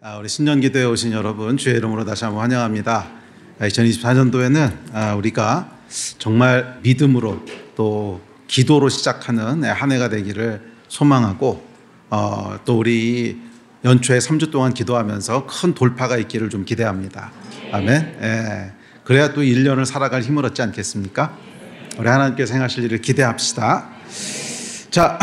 우리 신년기도에 오신 여러분 주의 이름으로 다시 한번 환영합니다. 2024년도에는 우리가 정말 믿음으로 또 기도로 시작하는 한 해가 되기를 소망하고 또 우리 연초에 3주 동안 기도하면서 큰 돌파가 있기를 좀 기대합니다. 아멘. 그래야 또 1년을 살아갈 힘을 얻지 않겠습니까? 우리 하나님께서 행하실 일을 기대합시다. 자,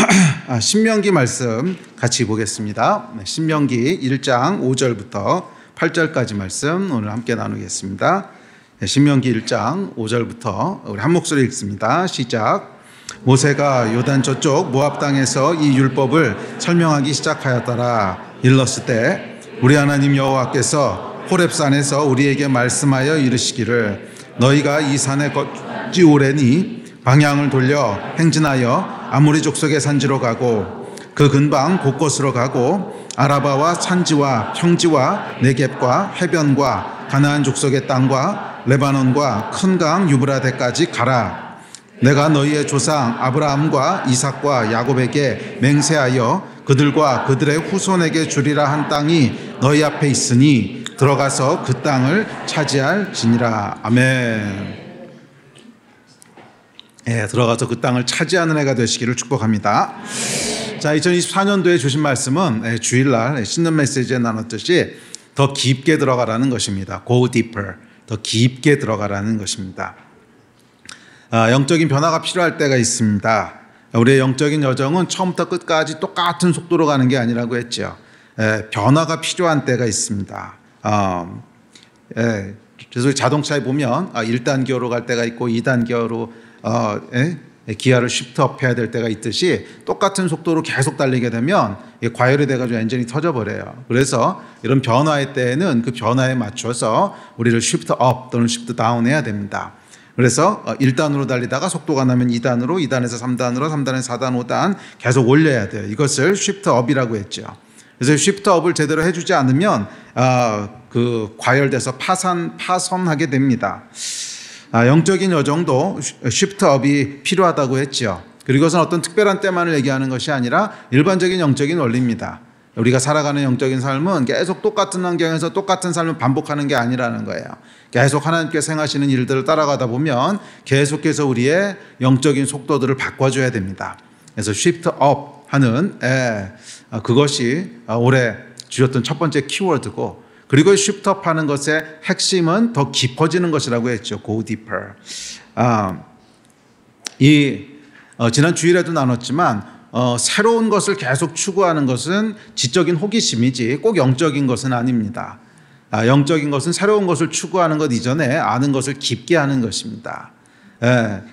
신명기 말씀 같이 보겠습니다. 신명기 1장 5절부터 8절까지 말씀 오늘 함께 나누겠습니다. 신명기 1장 5절부터 우리 한 목소리 읽습니다. 시작. 모세가 요단 저쪽 모압 땅에서 이 율법을 설명하기 시작하였더라. 일렀을 때 우리 하나님 여호와께서 호렙산에서 우리에게 말씀하여 이르시기를 너희가 이 산에 걷지 오래니 방향을 돌려 행진하여 아모리 족속의 산지로 가고 그 근방 곳곳으로 가고 아라바와 산지와 평지와 네겝과 해변과 가나안 족속의 땅과 레바논과 큰 강 유브라데까지 가라. 내가 너희의 조상 아브라함과 이삭과 야곱에게 맹세하여 그들과 그들의 후손에게 주리라 한 땅이 너희 앞에 있으니 들어가서 그 땅을 차지할지니라. 아멘. 들어가서 그 땅을 차지하는 해가 되시기를 축복합니다. 자, 2024년도에 주신 말씀은 주일날 신년 메시지에 나눴듯이 더 깊게 들어가라는 것입니다. Go deeper. 더 깊게 들어가라는 것입니다. 영적인 변화가 필요할 때가 있습니다. 우리의 영적인 여정은 처음부터 끝까지 똑같은 속도로 가는 게 아니라고 했죠. 변화가 필요한 때가 있습니다. 그래서 자동차에 보면 1단 기어로 갈 때가 있고 2단 기어로 기아를 쉬프트업 해야 될 때가 있듯이 똑같은 속도로 계속 달리게 되면 과열이 돼가지고 엔진이 터져버려요. 그래서 이런 변화의 때에는 그 변화에 맞춰서 우리를 쉬프트업 또는 쉬프트다운 해야 됩니다. 그래서 1단으로 달리다가 속도가 나면 2단으로, 2단에서 3단으로, 3단에서 4단, 5단 계속 올려야 돼요. 이것을 쉬프트업이라고 했죠. 그래서 쉬프트업을 제대로 해주지 않으면 그 과열돼서 파손하게 됩니다. 영적인 여정도 쉬프트업이 필요하다고 했죠. 그리고 그것은 어떤 특별한 때만을 얘기하는 것이 아니라 일반적인 영적인 원리입니다. 우리가 살아가는 영적인 삶은 계속 똑같은 환경에서 똑같은 삶을 반복하는 게 아니라는 거예요. 계속 하나님께서 행하시는 일들을 따라가다 보면 계속해서 우리의 영적인 속도들을 바꿔줘야 됩니다. 그래서 쉬프트업 하는 그것이 올해 주셨던 첫 번째 키워드고, 그리고 쉬프트업 하는 것의 핵심은 더 깊어지는 것이라고 했죠. Go deeper. 지난 주일에도 나눴지만 새로운 것을 계속 추구하는 것은 지적인 호기심이지 꼭 영적인 것은 아닙니다. 영적인 것은 새로운 것을 추구하는 것 이전에 아는 것을 깊게 하는 것입니다.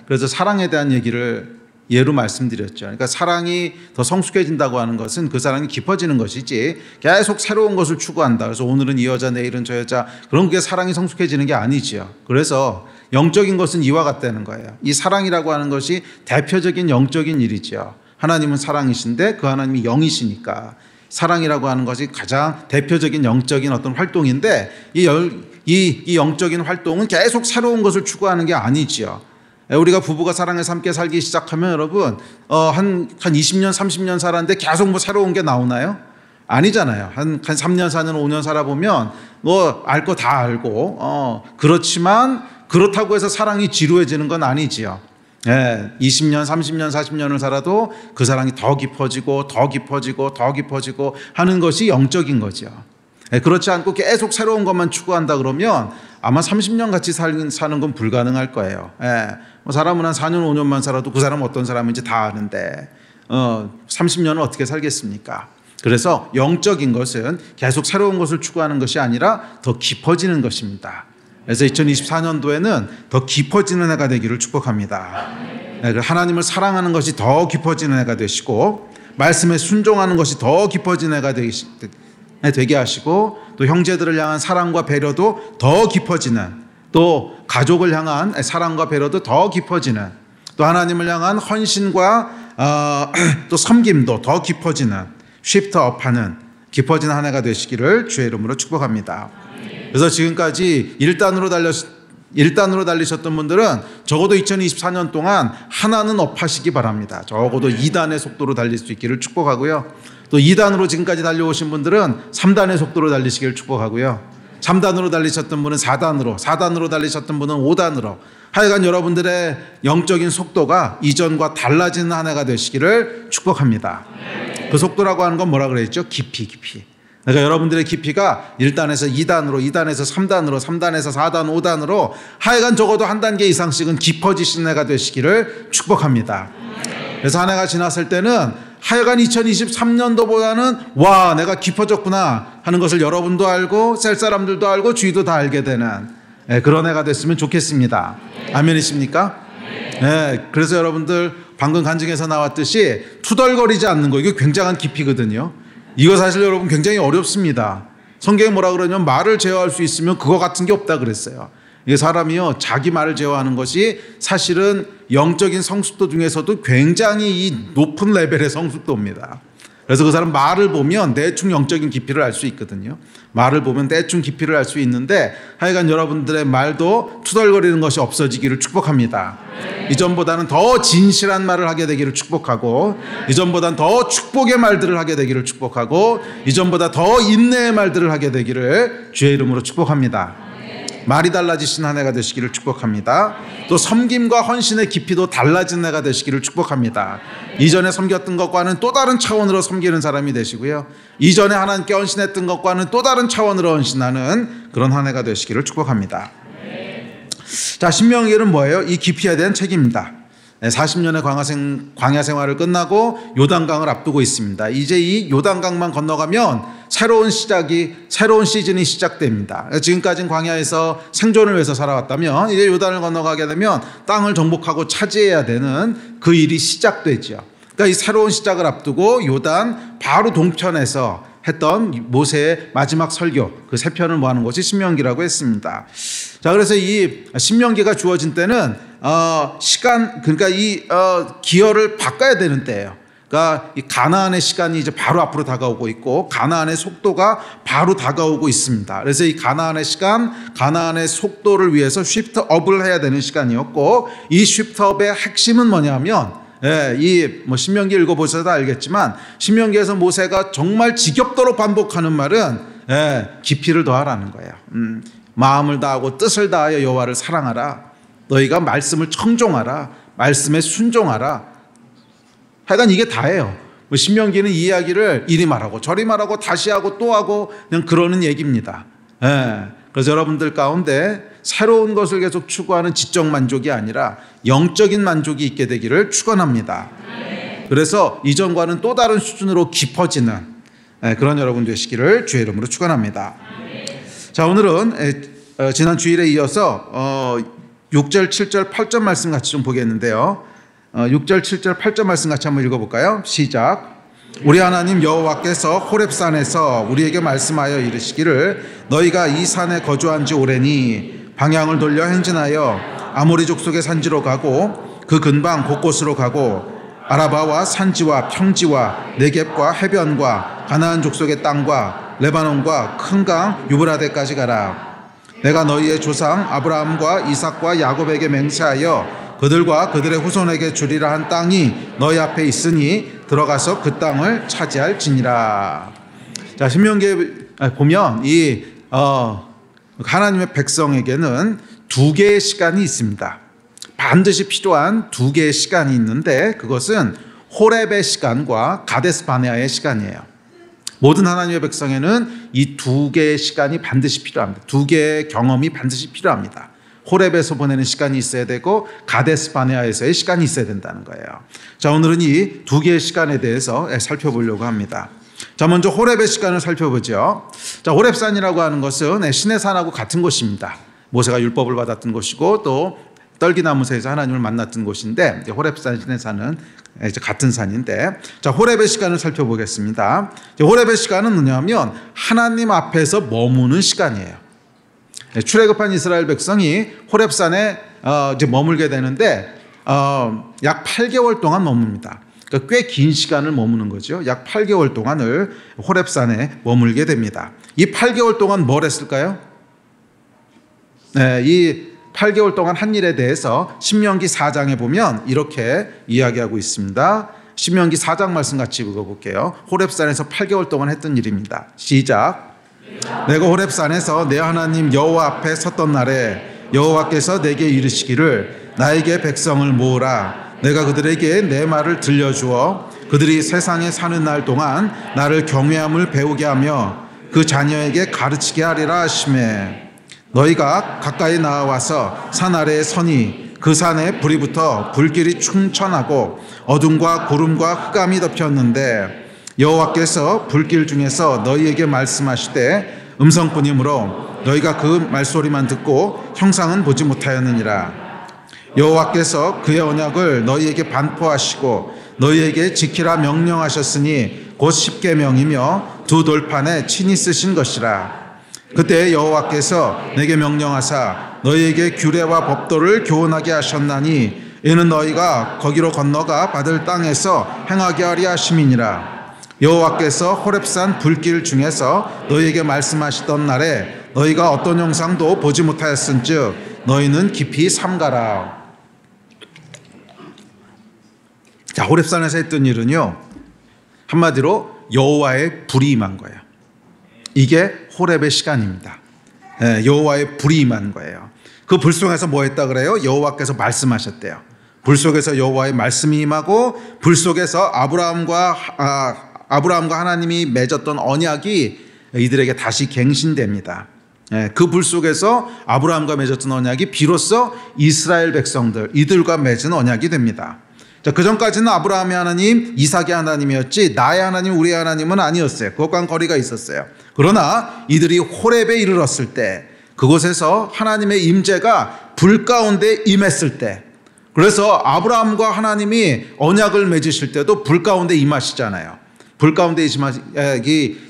그래서 사랑에 대한 얘기를 예로 말씀드렸죠. 그러니까 사랑이 더 성숙해진다고 하는 것은 그 사랑이 깊어지는 것이지 계속 새로운 것을 추구한다. 그래서 오늘은 이 여자, 내일은 저 여자, 그런 게 사랑이 성숙해지는 게 아니지요. 그래서 영적인 것은 이와 같다는 거예요. 이 사랑이라고 하는 것이 대표적인 영적인 일이지요. 하나님은 사랑이신데 그 하나님이 영이시니까 사랑이라고 하는 것이 가장 대표적인 영적인 어떤 활동인데 이 영적인 활동은 계속 새로운 것을 추구하는 게 아니지요. 우리가 부부가 사랑해서 함께 살기 시작하면 여러분 한 20년 30년 살았는데 계속 뭐 새로운 게 나오나요? 아니잖아요. 한 3년 4년 5년 살아보면 뭐 알 거 다 알고 그렇지만 그렇다고 해서 사랑이 지루해지는 건 아니지요. 20년 30년 40년을 살아도 그 사랑이 더 깊어지고 더 깊어지고 더 깊어지고 하는 것이 영적인 거죠. 그렇지 않고 계속 새로운 것만 추구한다 그러면 아마 30년 같이 사는 건 불가능할 거예요. 사람은 한 4년 5년만 살아도 그 사람은 어떤 사람인지 다 아는데 30년은 어떻게 살겠습니까? 그래서 영적인 것은 계속 새로운 것을 추구하는 것이 아니라 더 깊어지는 것입니다. 그래서 2024년도에는 더 깊어지는 해가 되기를 축복합니다. 하나님을 사랑하는 것이 더 깊어지는 해가 되시고 말씀에 순종하는 것이 더 깊어지는 해가 되게 하시고 또 형제들을 향한 사랑과 배려도 더 깊어지는, 또 가족을 향한 사랑과 배려도 더 깊어지는, 또 하나님을 향한 헌신과 또 섬김도 더 깊어지는, 쉬프트업하는 깊어지는 한 해가 되시기를 주의 이름으로 축복합니다. 그래서 지금까지 1단으로 달리셨던 분들은 적어도 2024년 동안 하나는 업하시기 바랍니다. 적어도 2단의 속도로 달릴 수 있기를 축복하고요. 또 2단으로 지금까지 달려오신 분들은 3단의 속도로 달리시길 축복하고요. 3단으로 달리셨던 분은 4단으로, 4단으로 달리셨던 분은 5단으로. 하여간 여러분들의 영적인 속도가 이전과 달라지는 한 해가 되시기를 축복합니다. 그 속도라고 하는 건 뭐라 그랬죠? 깊이. 그러니까 여러분들의 깊이가 1단에서 2단으로, 2단에서 3단으로, 3단에서 4단, 5단으로 하여간 적어도 한 단계 이상씩은 깊어지신 해가 되시기를 축복합니다. 그래서 한 해가 지났을 때는 하여간 2023년도보다는 와, 내가 깊어졌구나 하는 것을 여러분도 알고 셀 사람들도 알고 주위도 다 알게 되는 그런 해가 됐으면 좋겠습니다. 아멘이십니까? 네, 그래서 여러분들 방금 간증에서 나왔듯이 투덜거리지 않는 거, 이게 굉장한 깊이거든요. 이거 사실 여러분 굉장히 어렵습니다. 성경에 뭐라 그러냐면 말을 제어할 수 있으면 그거 같은 게 없다 그랬어요. 이게 사람이요, 자기 말을 제어하는 것이 사실은 영적인 성숙도 중에서도 굉장히 이 높은 레벨의 성숙도입니다. 그래서 그 사람 말을 보면 대충 영적인 깊이를 알 수 있거든요. 말을 보면 대충 깊이를 알 수 있는데 하여간 여러분들의 말도 투덜거리는 것이 없어지기를 축복합니다. 이전보다는 더 진실한 말을 하게 되기를 축복하고, 이전보다는 더 축복의 말들을 하게 되기를 축복하고, 이전보다 더 인내의 말들을 하게 되기를 주의 이름으로 축복합니다. 말이 달라지신 한 해가 되시기를 축복합니다. 또 섬김과 헌신의 깊이도 달라진 해가 되시기를 축복합니다. 이전에 섬겼던 것과는 또 다른 차원으로 섬기는 사람이 되시고요, 이전에 하나님께 헌신했던 것과는 또 다른 차원으로 헌신하는 그런 한 해가 되시기를 축복합니다. 자, 신명기는 뭐예요? 이 깊이에 대한 책입니다. 40년의 광야 생활을 끝나고 요단강을 앞두고 있습니다. 이제 이 요단강만 건너가면 새로운 시즌이 시작됩니다. 지금까지는 광야에서 생존을 위해서 살아왔다면 이제 요단을 건너가게 되면 땅을 정복하고 차지해야 되는 그 일이 시작되죠. 그러니까 이 새로운 시작을 앞두고 요단 바로 동편에서 했던 모세의 마지막 설교, 그 세 편을 모아놓은 것이 신명기라고 했습니다. 자, 그래서 이 신명기가 주어진 때는 그러니까 이 기여를 바꿔야 되는 때예요. 그러니까 이 가나안의 시간이 이제 바로 앞으로 다가오고 있고 가나안의 속도가 바로 다가오고 있습니다. 그래서 이 가나안의 시간, 가나안의 속도를 위해서 쉬프트업을 해야 되는 시간이었고, 이 쉬프트업의 핵심은 뭐냐면, 이 신명기 읽어보셔도 알겠지만 신명기에서 모세가 정말 지겹도록 반복하는 말은 깊이를 더하라는 거예요. 마음을 다하고 뜻을 다하여 여호와를 사랑하라. 너희가 말씀을 청종하라. 말씀에 순종하라. 하여간 이게 다예요. 신명기는 이 이야기를 이리 말하고 저리 말하고 다시 하고 또 하고 그냥 그러는 얘기입니다. 그래서 여러분들 가운데 새로운 것을 계속 추구하는 지적 만족이 아니라 영적인 만족이 있게 되기를 축원합니다. 그래서 이전과는 또 다른 수준으로 깊어지는 그런 여러분 되시기를 주의 이름으로 축원합니다. 자, 오늘은 지난 주일에 이어서 6절, 7절, 8절 말씀 같이 좀 보겠는데요. 6절, 7절, 8절 말씀 같이 한번 읽어볼까요? 시작. 우리 하나님 여호와께서 호렙산에서 우리에게 말씀하여 이르시기를 너희가 이 산에 거주한 지 오래니 방향을 돌려 행진하여 아모리 족속의 산지로 가고 그 근방 곳곳으로 가고 아라바와 산지와 평지와 네겝과 해변과 가나안 족속의 땅과 레바논과 큰 강 유브라데까지 가라. 내가 너희의 조상 아브라함과 이삭과 야곱에게 맹세하여 그들과 그들의 후손에게 주리라 한 땅이 너희 앞에 있으니 들어가서 그 땅을 차지할지니라. 자, 신명기에 보면 이 하나님의 백성에게는 두 개의 시간이 있습니다. 반드시 필요한 두 개의 시간이 있는데 그것은 호렙의 시간과 가데스 바네아의 시간이에요. 모든 하나님의 백성에는 이 두 개의 시간이 반드시 필요합니다. 두 개의 경험이 반드시 필요합니다. 호렙에서 보내는 시간이 있어야 되고 가데스 바네아에서의 시간이 있어야 된다는 거예요. 자, 오늘은 이 두 개의 시간에 대해서 살펴보려고 합니다. 자, 먼저 호렙의 시간을 살펴보죠. 자, 호렙산이라고 하는 것은 신의 산하고 같은 곳입니다. 모세가 율법을 받았던 곳이고 또 떨기나무새에서 하나님을 만났던 곳인데 호렙산, 신의 산은 이제 같은 산인데, 자, 호렙의 시간을 살펴보겠습니다. 호렙의 시간은 뭐냐면 하나님 앞에서 머무는 시간이에요. 출애굽한 이스라엘 백성이 호렙산에 이제 머물게 되는데 약 8개월 동안 머뭅니다. 그러니까 꽤 긴 시간을 머무는 거죠. 약 8개월 동안을 호렙산에 머물게 됩니다. 이 8개월 동안 뭘 했을까요? 이 8개월 동안 한 일에 대해서 신명기 4장에 보면 이렇게 이야기하고 있습니다. 신명기 4장 말씀 같이 읽어볼게요. 호렙산에서 8개월 동안 했던 일입니다. 시작. 내가 호렙산에서 내 하나님 여호와 앞에 섰던 날에 여호와께서 내게 이르시기를 나에게 백성을 모으라. 내가 그들에게 내 말을 들려주어 그들이 세상에 사는 날 동안 나를 경외함을 배우게 하며 그 자녀에게 가르치게 하리라 하시매 너희가 가까이 나와서 산 아래에 서니 그 산에 불이 붙어 불길이 충천하고 어둠과 구름과 흑암이 덮였는데 여호와께서 불길 중에서 너희에게 말씀하시되 음성뿐이므로 너희가 그 말소리만 듣고 형상은 보지 못하였느니라. 여호와께서 그의 언약을 너희에게 반포하시고 너희에게 지키라 명령하셨으니 곧 십계명이며 두 돌판에 친히 쓰신 것이라. 그때 여호와께서 내게 명령하사 너희에게 규례와 법도를 교훈하게 하셨나니 이는 너희가 거기로 건너가 받을 땅에서 행하게 하리 하심이니라. 여호와께서 호렙산 불길 중에서 너희에게 말씀하시던 날에 너희가 어떤 형상도 보지 못하였은즉 너희는 깊이 삼가라. 자, 호렙산에서 했던 일은요, 한마디로 여호와의 불이 임한 거예요. 이게 호렙의 시간입니다. 여호와의 불이 임한 거예요. 그 불 속에서 뭐 했다 그래요? 여호와께서 말씀하셨대요. 불 속에서 여호와의 말씀이 임하고 불 속에서 아브라함과 하나님이 맺었던 언약이 이들에게 다시 갱신됩니다. 그 불 속에서 아브라함과 맺었던 언약이 비로소 이스라엘 백성들 이들과 맺은 언약이 됩니다. 자, 그 전까지는 아브라함의 하나님, 이삭의 하나님이었지 나의 하나님, 우리의 하나님은 아니었어요. 그것과는 거리가 있었어요. 그러나 이들이 호렙에 이르렀을 때 그곳에서 하나님의 임재가 불 가운데 임했을 때, 그래서 아브라함과 하나님이 언약을 맺으실 때도 불 가운데 임하시잖아요. 불 가운데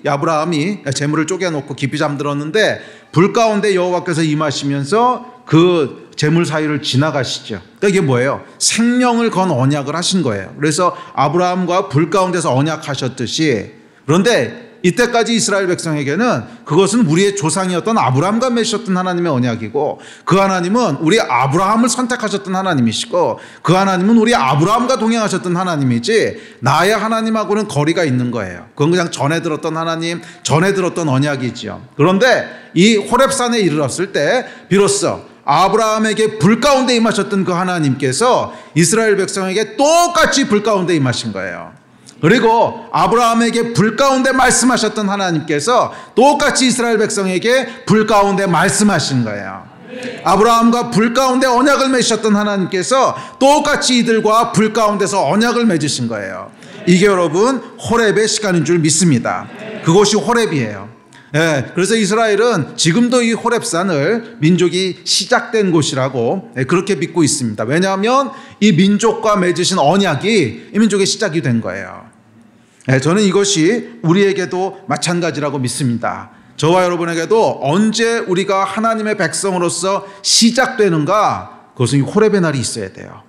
아브라함이 재물을 쪼개놓고 깊이 잠들었는데 불 가운데 여호와께서 임하시면서 그 재물 사이를 지나가시죠. 그러니까 이게 뭐예요? 생명을 건 언약을 하신 거예요. 그래서 아브라함과 불 가운데서 언약하셨듯이, 그런데 이때까지 이스라엘 백성에게는 그것은 우리의 조상이었던 아브라함과 맺으셨던 하나님의 언약이고, 그 하나님은 우리 아브라함을 선택하셨던 하나님이시고, 그 하나님은 우리 아브라함과 동행하셨던 하나님이지 나의 하나님하고는 거리가 있는 거예요. 그건 그냥 전에 들었던 하나님, 전에 들었던 언약이지요. 그런데 이 호렙산에 이르렀을 때 비로소 아브라함에게 불 가운데 임하셨던 그 하나님께서 이스라엘 백성에게 똑같이 불 가운데 임하신 거예요. 그리고 아브라함에게 불 가운데 말씀하셨던 하나님께서 똑같이 이스라엘 백성에게 불 가운데 말씀하신 거예요. 아브라함과 불 가운데 언약을 맺으셨던 하나님께서 똑같이 이들과 불 가운데서 언약을 맺으신 거예요. 이게 여러분 호렙의 시간인 줄 믿습니다. 그곳이 호렙이에요. 그래서 이스라엘은 지금도 이 호렙산을 민족이 시작된 곳이라고 그렇게 믿고 있습니다. 왜냐하면 이 민족과 맺으신 언약이 이 민족의 시작이 된 거예요. 저는 이것이 우리에게도 마찬가지라고 믿습니다. 저와 여러분에게도 언제 우리가 하나님의 백성으로서 시작되는가, 그것은 호렙의 날이 있어야 돼요.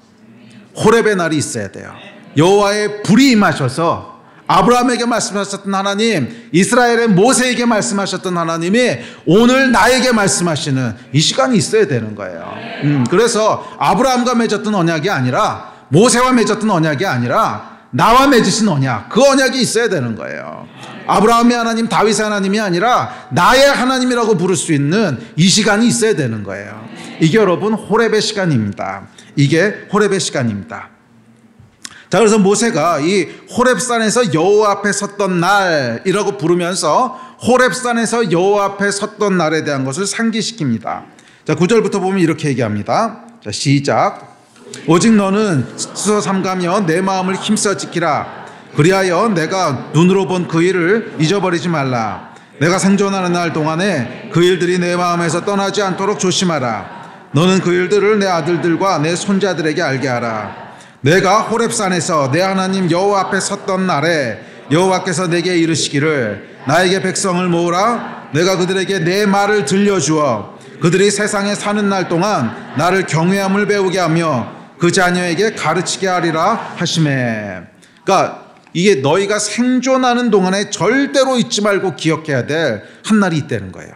호렙의 날이 있어야 돼요. 여호와의 불이 임하셔서 아브라함에게 말씀하셨던 하나님, 이스라엘의 모세에게 말씀하셨던 하나님이 오늘 나에게 말씀하시는 이 시간이 있어야 되는 거예요. 그래서 아브라함과 맺었던 언약이 아니라, 모세와 맺었던 언약이 아니라 나와 맺으신 언약, 그 언약이 있어야 되는 거예요. 아브라함의 하나님, 다윗의 하나님이 아니라 나의 하나님이라고 부를 수 있는 이 시간이 있어야 되는 거예요. 이게 여러분 호렙의 시간입니다. 이게 호렙의 시간입니다. 자, 그래서 모세가 이 호렙산에서 여호와 앞에 섰던 날이라고 부르면서 호렙산에서 여호와 앞에 섰던 날에 대한 것을 상기시킵니다. 자, 9절부터 보면 이렇게 얘기합니다. 자, 시작. 오직 너는 스스로 삼가며 내 마음을 힘써 지키라. 그리하여 내가 눈으로 본 그 일을 잊어버리지 말라. 내가 생존하는 날 동안에 그 일들이 내 마음에서 떠나지 않도록 조심하라. 너는 그 일들을 내 아들들과 내 손자들에게 알게 하라. 내가 호렙산에서 내 하나님 여호와 앞에 섰던 날에 여호와께서 내게 이르시기를 나에게 백성을 모으라. 내가 그들에게 내 말을 들려주어 그들이 세상에 사는 날 동안 나를 경외함을 배우게 하며 그 자녀에게 가르치게 하리라 하시매. 그러니까 이게 너희가 생존하는 동안에 절대로 잊지 말고 기억해야 될 한 날이 있다는 거예요.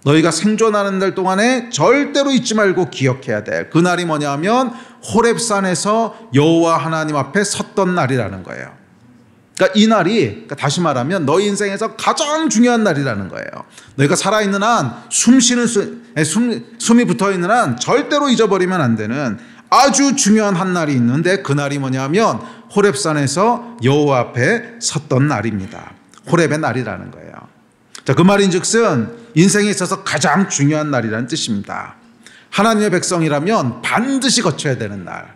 너희가 생존하는 날 동안에 절대로 잊지 말고 기억해야 될 그 날이 뭐냐면 호렙산에서 여호와 하나님 앞에 섰던 날이라는 거예요. 그러니까 이 날이 다시 말하면 너희 인생에서 가장 중요한 날이라는 거예요. 너희가 살아있는 한 숨이 붙어있는 한 절대로 잊어버리면 안 되는 아주 중요한 한 날이 있는데 그 날이 뭐냐면 호렙산에서 여호와 앞에 섰던 날입니다. 호렙의 날이라는 거예요. 자, 그 말인즉슨 인생에 있어서 가장 중요한 날이라는 뜻입니다. 하나님의 백성이라면 반드시 거쳐야 되는 날.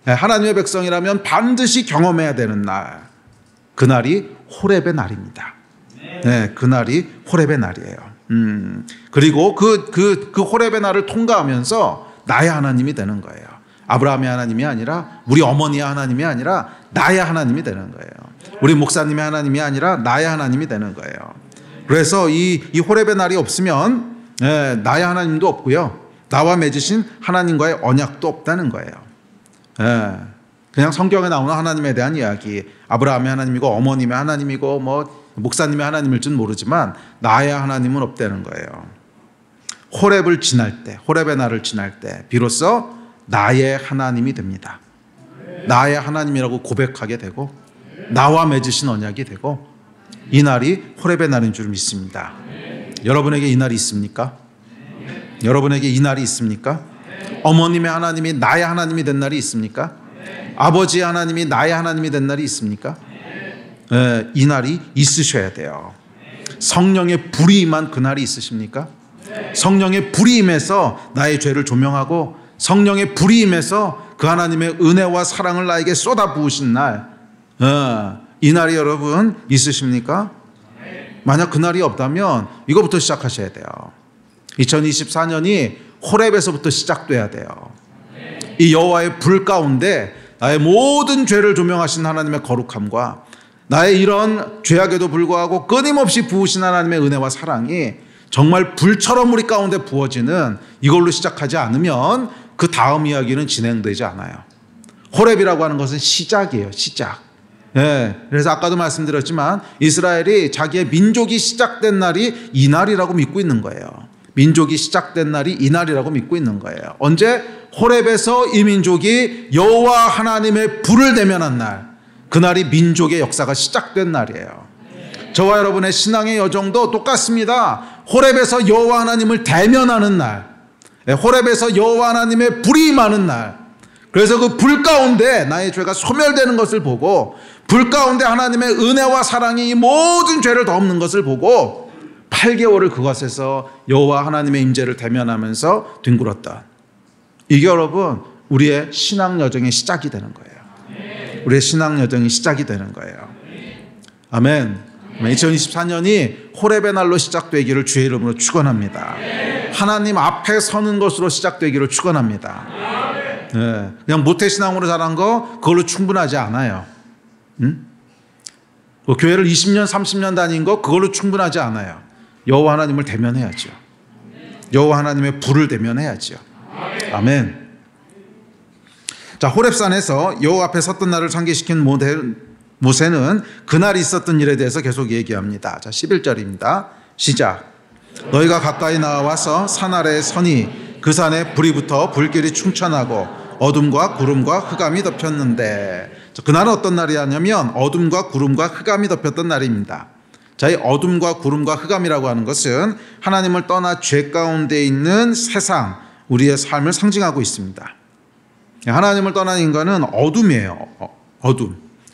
하나님의 백성이라면 반드시 경험해야 되는 날. 그 날이 호렙의 날입니다. 그 날이 호렙의 날이에요. 그리고 그 호렙의 날을 통과하면서 나의 하나님이 되는 거예요. 아브라함의 하나님이 아니라 우리 어머니의 하나님이 아니라 나의 하나님이 되는 거예요. 우리 목사님의 하나님이 아니라 나의 하나님이 되는 거예요. 그래서 이 호렙의 날이 없으면 나의 하나님도 없고요. 나와 맺으신 하나님과의 언약도 없다는 거예요. 그냥 성경에 나오는 하나님에 대한 이야기, 아브라함의 하나님이고 어머님의 하나님이고 뭐 목사님의 하나님일지는 모르지만 나의 하나님은 없다는 거예요. 호렙을 지날 때, 호렙의 날을 지날 때 비로소 나의 하나님이 됩니다. 나의 하나님이라고 고백하게 되고 나와 맺으신 언약이 되고 이 날이 호렙의 날인 줄 믿습니다. 여러분에게 이 날이 있습니까? 여러분에게 이 날이 있습니까? 어머님의 하나님이 나의 하나님이 된 날이 있습니까? 아버지의 하나님이 나의 하나님이 된 날이 있습니까? 이 날이 있으셔야 돼요. 성령의 불이 임한 그 날이 있으십니까? 성령의 불이 임해서 나의 죄를 조명하고 성령의 불이 임해서 그 하나님의 은혜와 사랑을 나에게 쏟아 부으신 날, 이 날이 여러분 있으십니까? 만약 그 날이 없다면 이거부터 시작하셔야 돼요. 2024년이 호렙에서부터 시작돼야 돼요. 이 여호와의 불 가운데 나의 모든 죄를 조명하신 하나님의 거룩함과 나의 이런 죄악에도 불구하고 끊임없이 부으신 하나님의 은혜와 사랑이 정말 불처럼 우리 가운데 부어지는 이걸로 시작하지 않으면 그 다음 이야기는 진행되지 않아요. 호렙이라고 하는 것은 시작이에요. 시작. 그래서 아까도 말씀드렸지만 이스라엘이 자기의 민족이 시작된 날이 이 날이라고 믿고 있는 거예요. 민족이 시작된 날이 이 날이라고 믿고 있는 거예요. 언제? 호렙에서 이 민족이 여호와 하나님의 불을 대면한 날, 그날이 민족의 역사가 시작된 날이에요. 저와 여러분의 신앙의 여정도 똑같습니다. 호렙에서 여호와 하나님을 대면하는 날, 호렙에서 여호와 하나님의 불이 임하는 날, 그래서 그 불 가운데 나의 죄가 소멸되는 것을 보고 불 가운데 하나님의 은혜와 사랑이 이 모든 죄를 덮는 것을 보고 8개월을 그것에서 여호와 하나님의 임재를 대면하면서 뒹굴었다. 이게 여러분 우리의 신앙 여정의 시작이 되는 거예요. 우리의 신앙 여정이 시작이 되는 거예요. 아멘. 2024년이 호렙의 날로 시작되기를 주의 이름으로 축원합니다. 하나님 앞에 서는 것으로 시작되기를 축원합니다. 그냥 모태신앙으로 자란 거 그걸로 충분하지 않아요. 교회를 20년 30년 다닌 거 그걸로 충분하지 않아요. 여호와 하나님을 대면해야죠. 여호와 하나님의 불을 대면해야죠. 아멘. 자, 호렙산에서 여호와 앞에 섰던 날을 상기시킨 모세는 그날 있었던 일에 대해서 계속 얘기합니다. 자, 11절입니다. 시작. 너희가 가까이 나와서 산 아래에 서니 그 산에 불이 붙어 불길이 충천하고 어둠과 구름과 흑암이 덮였는데, 그날은 어떤 날이냐면 어둠과 구름과 흑암이 덮였던 날입니다. 자, 이 어둠과 구름과 흑암이라고 하는 것은 하나님을 떠나 죄 가운데 있는 세상, 우리의 삶을 상징하고 있습니다. 하나님을 떠난 인간은 어둠이에요.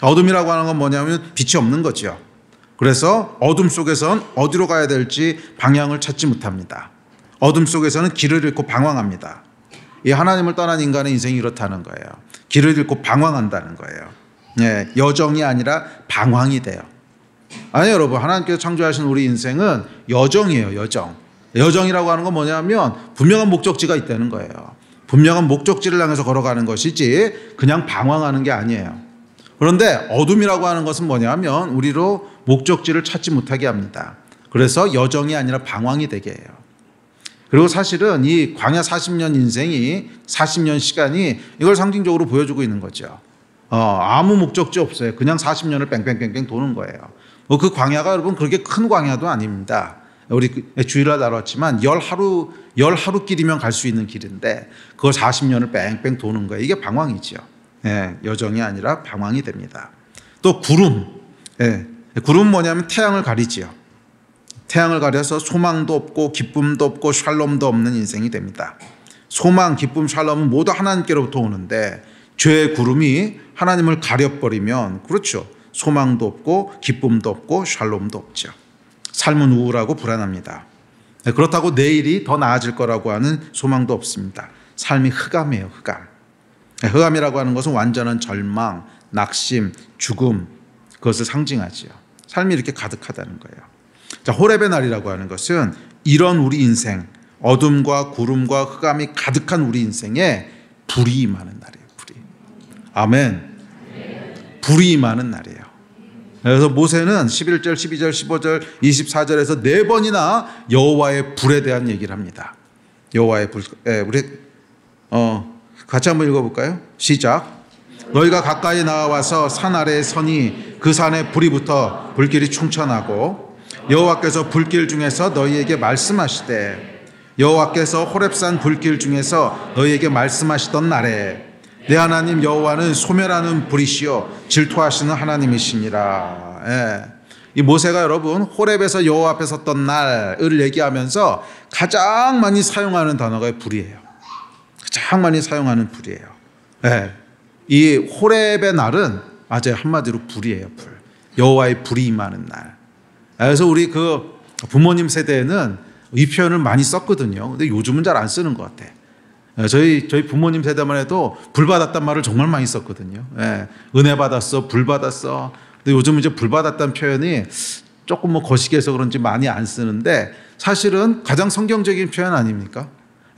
어둠이라고 하는 건 뭐냐면 빛이 없는 거죠. 그래서 어둠 속에서는 어디로 가야 될지 방향을 찾지 못합니다. 어둠 속에서는 길을 잃고 방황합니다. 이 하나님을 떠난 인간의 인생이 이렇다는 거예요. 길을 잃고 방황한다는 거예요. 여정이 아니라 방황이 돼요. 아니 여러분, 하나님께서 창조하신 우리 인생은 여정이에요. 여정. 여정이라고 하는 건 뭐냐면 분명한 목적지가 있다는 거예요. 분명한 목적지를 향해서 걸어가는 것이지 그냥 방황하는 게 아니에요. 그런데 어둠이라고 하는 것은 뭐냐면 우리로 목적지를 찾지 못하게 합니다. 그래서 여정이 아니라 방황이 되게 해요. 그리고 사실은 이 광야 40년 인생이 40년 시간이 이걸 상징적으로 보여주고 있는 거죠. 아무 목적지 없어요. 그냥 40년을 뺑뺑뺑뺑 도는 거예요. 그 광야가 여러분 그렇게 큰 광야도 아닙니다. 우리 주일날 다뤘지만 열 하루길이면 갈 수 있는 길인데 그걸 40년을 뺑뺑 도는 거예요. 이게 방황이죠. 예, 여정이 아니라 방황이 됩니다. 또 구름. 예, 구름은 뭐냐면 태양을 가리지요. 태양을 가려서 소망도 없고 기쁨도 없고 샬롬도 없는 인생이 됩니다. 소망, 기쁨, 샬롬은 모두 하나님께로부터 오는데 죄의 구름이 하나님을 가려버리면 그렇죠. 소망도 없고 기쁨도 없고 샬롬도 없죠. 삶은 우울하고 불안합니다. 그렇다고 내일이 더 나아질 거라고 하는 소망도 없습니다. 삶이 흑암이에요. 흑암. 흑암이라고 하는 것은 완전한 절망, 낙심, 죽음 그것을 상징하지요. 삶이 이렇게 가득하다는 거예요. 자, 호렙의 날이라고 하는 것은 이런 우리 인생, 어둠과 구름과 흑암이 가득한 우리 인생에 불이 임하는 날이에요. 불이. 아멘. 불이 임하는 날이에요. 그래서 모세는 11절, 12절, 15절, 24절에서 4번이나 여호와의 불에 대한 얘기를 합니다. 여호와의 불. 우리 같이 한번 읽어볼까요? 시작. 너희가 가까이 나와서 산 아래에 서니 그 산에 불이 붙어 불길이 충천하고 여호와께서 불길 중에서 너희에게 말씀하시되 여호와께서 호렙산 불길 중에서 너희에게 말씀하시던 날에 내 하나님 여호와는 소멸하는 불이시요 질투하시는 하나님이시니라. 예. 이 모세가 여러분 호렙에서 여호와 앞에 섰던 날을 얘기하면서 가장 많이 사용하는 단어가 불이에요. 가장 많이 사용하는 불이에요. 예. 이 호렙의 날은 맞아요. 한마디로 불이에요. 불. 여호와의 불이 임하는 날. 그래서 우리 그 부모님 세대에는 이 표현을 많이 썼거든요. 근데 요즘은 잘 안 쓰는 것 같아. 저희 부모님 세대만 해도 불 받았단 말을 정말 많이 썼거든요. 예, 은혜 받았어, 불 받았어. 근데 요즘은 이제 불 받았다는 표현이 조금 뭐 거시기해서 그런지 많이 안 쓰는데 사실은 가장 성경적인 표현 아닙니까?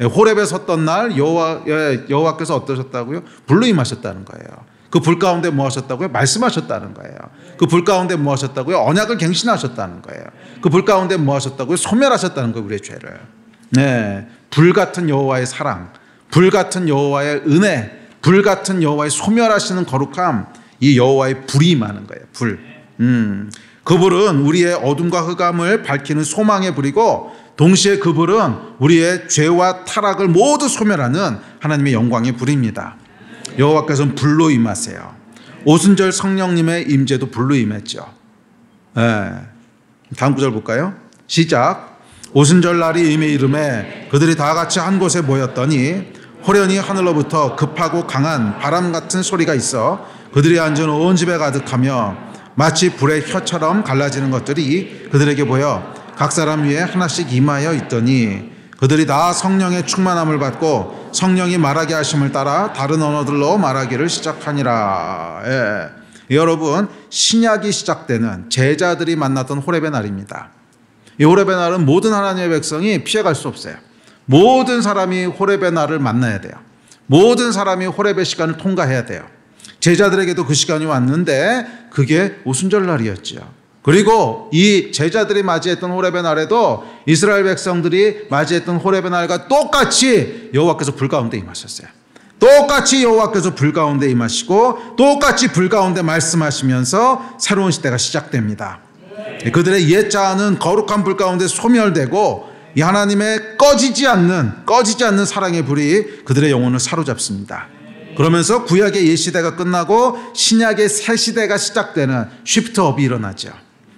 예, 호렙에 섰던 날 여호와께서 어떠셨다고요? 불로 임하셨다는 거예요. 그 불 가운데 뭐 하셨다고요? 말씀하셨다는 거예요. 그 불 가운데 뭐 하셨다고요? 언약을 갱신하셨다는 거예요. 그 불 가운데 뭐 하셨다고요? 소멸하셨다는 거예요. 우리의 죄를. 네, 불 같은 여호와의 사랑, 불 같은 여호와의 은혜, 불 같은 여호와의 소멸하시는 거룩함, 이 여호와의 불이 임하는 거예요. 불. 그 불은 우리의 어둠과 흑암을 밝히는 소망의 불이고 동시에 그 불은 우리의 죄와 타락을 모두 소멸하는 하나님의 영광의 불입니다. 여호와께서는 불로 임하세요. 오순절 성령님의 임재도 불로 임했죠. 네. 다음 구절 볼까요? 시작. 오순절 날이 임의 이름에 그들이 다 같이 한 곳에 모였더니 호련히 하늘로부터 급하고 강한 바람 같은 소리가 있어 그들이 앉은 온 집에 가득하며 마치 불의 혀처럼 갈라지는 것들이 그들에게 보여 각 사람 위에 하나씩 임하여 있더니 그들이 다 성령의 충만함을 받고 성령이 말하게 하심을 따라 다른 언어들로 말하기를 시작하니라. 예. 여러분, 신약이 시작되는 제자들이 만났던 호렙의 날입니다. 이 호렙의 날은 모든 하나님의 백성이 피해갈 수 없어요. 모든 사람이 호렙의 날을 만나야 돼요. 모든 사람이 호렙의 시간을 통과해야 돼요. 제자들에게도 그 시간이 왔는데 그게 오순절 날이었죠. 그리고 이 제자들이 맞이했던 호렙의 날에도 이스라엘 백성들이 맞이했던 호렙의 날과 똑같이 여호와께서 불 가운데 임하셨어요. 똑같이 여호와께서 불 가운데 임하시고 똑같이 불 가운데 말씀하시면서 새로운 시대가 시작됩니다. 그들의 옛 자아는 거룩한 불 가운데 소멸되고 이 하나님의 꺼지지 않는 사랑의 불이 그들의 영혼을 사로잡습니다. 그러면서 구약의 옛 시대가 끝나고 신약의 새 시대가 시작되는 쉬프트업이 일어나죠.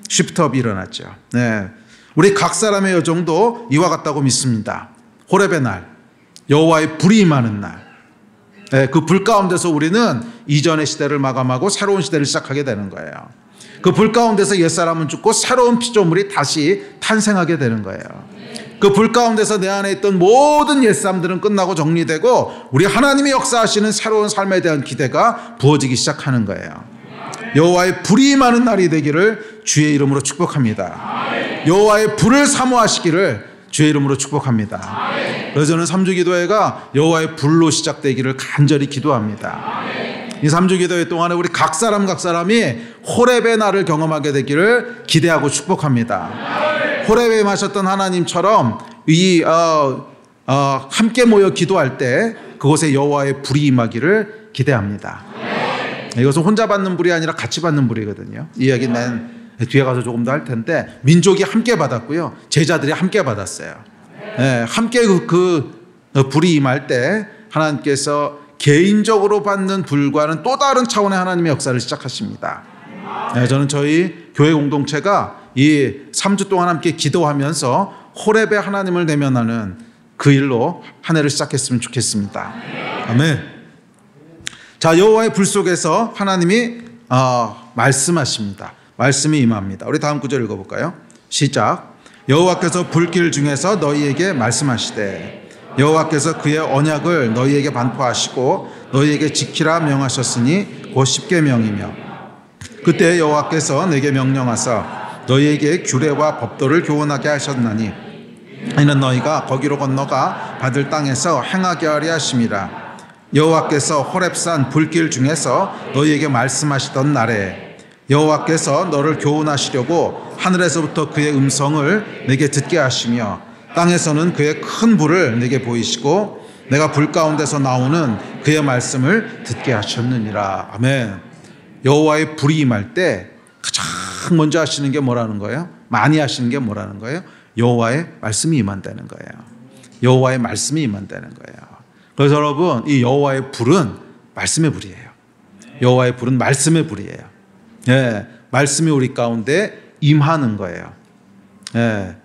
쉬프트업이 일어났죠. 네. 우리 각 사람의 여정도 이와 같다고 믿습니다. 호렙의 날, 여호와의 불이 임하는 날. 네, 그 불 가운데서 우리는 이전의 시대를 마감하고 새로운 시대를 시작하게 되는 거예요. 그 불 가운데서 옛사람은 죽고 새로운 피조물이 다시 탄생하게 되는 거예요. 그 불 가운데서 내 안에 있던 모든 옛사람들은 끝나고 정리되고 우리 하나님이 역사하시는 새로운 삶에 대한 기대가 부어지기 시작하는 거예요. 여호와의 불이 임하는 날이 되기를 주의 이름으로 축복합니다. 여호와의 불을 사모하시기를 주의 이름으로 축복합니다. 그래서 저는 3주 기도회가 여호와의 불로 시작되기를 간절히 기도합니다. 이 3주 기도회 동안에 우리 각 사람이 호렙의 날을 경험하게 되기를 기대하고 축복합니다. 호렙에 임하셨던 하나님처럼 함께 모여 기도할 때 그곳에 여호와의 불이 임하기를 기대합니다. 이것은 혼자 받는 불이 아니라 같이 받는 불이거든요. 이 이야기 뒤에 가서 조금 더 할 텐데 민족이 함께 받았고요. 제자들이 함께 받았어요. 예, 함께 그 불이 임할 때 하나님께서 개인적으로 받는 불과는 또 다른 차원의 하나님의 역사를 시작하십니다. 예, 저는 저희 교회 공동체가 이 3주 동안 함께 기도하면서 호렙의 하나님을 대면하는 그 일로 한 해를 시작했으면 좋겠습니다. 아멘. 자, 여호와의 불 속에서 하나님이 말씀하십니다. 말씀이 임합니다. 우리 다음 구절 읽어볼까요? 시작. 여호와께서 불길 중에서 너희에게 말씀하시되 여호와께서 그의 언약을 너희에게 반포하시고 너희에게 지키라 명하셨으니 곧 십계명이며 그때 여호와께서 내게 명령하사 너희에게 규례와 법도를 교훈하게 하셨나니 이는 너희가 거기로 건너가 받을 땅에서 행하게 하려 하심이라. 여호와께서 호렙산 불길 중에서 너희에게 말씀하시던 날에 여호와께서 너를 교훈하시려고 하늘에서부터 그의 음성을 내게 듣게 하시며 땅에서는 그의 큰 불을 내게 보이시고 내가 불 가운데서 나오는 그의 말씀을 듣게 하셨느니라. 아멘. 여호와의 불이 임할 때 가장 먼저 하시는 게 뭐라는 거예요? 많이 하시는 게 뭐라는 거예요? 여호와의 말씀이 임한다는 거예요. 여호와의 말씀이 임한다는 거예요. 그래서 여러분, 이 여호와의 불은 말씀의 불이에요. 여호와의 불은 말씀의 불이에요. 예, 말씀이 우리 가운데 임하는 거예요. 예,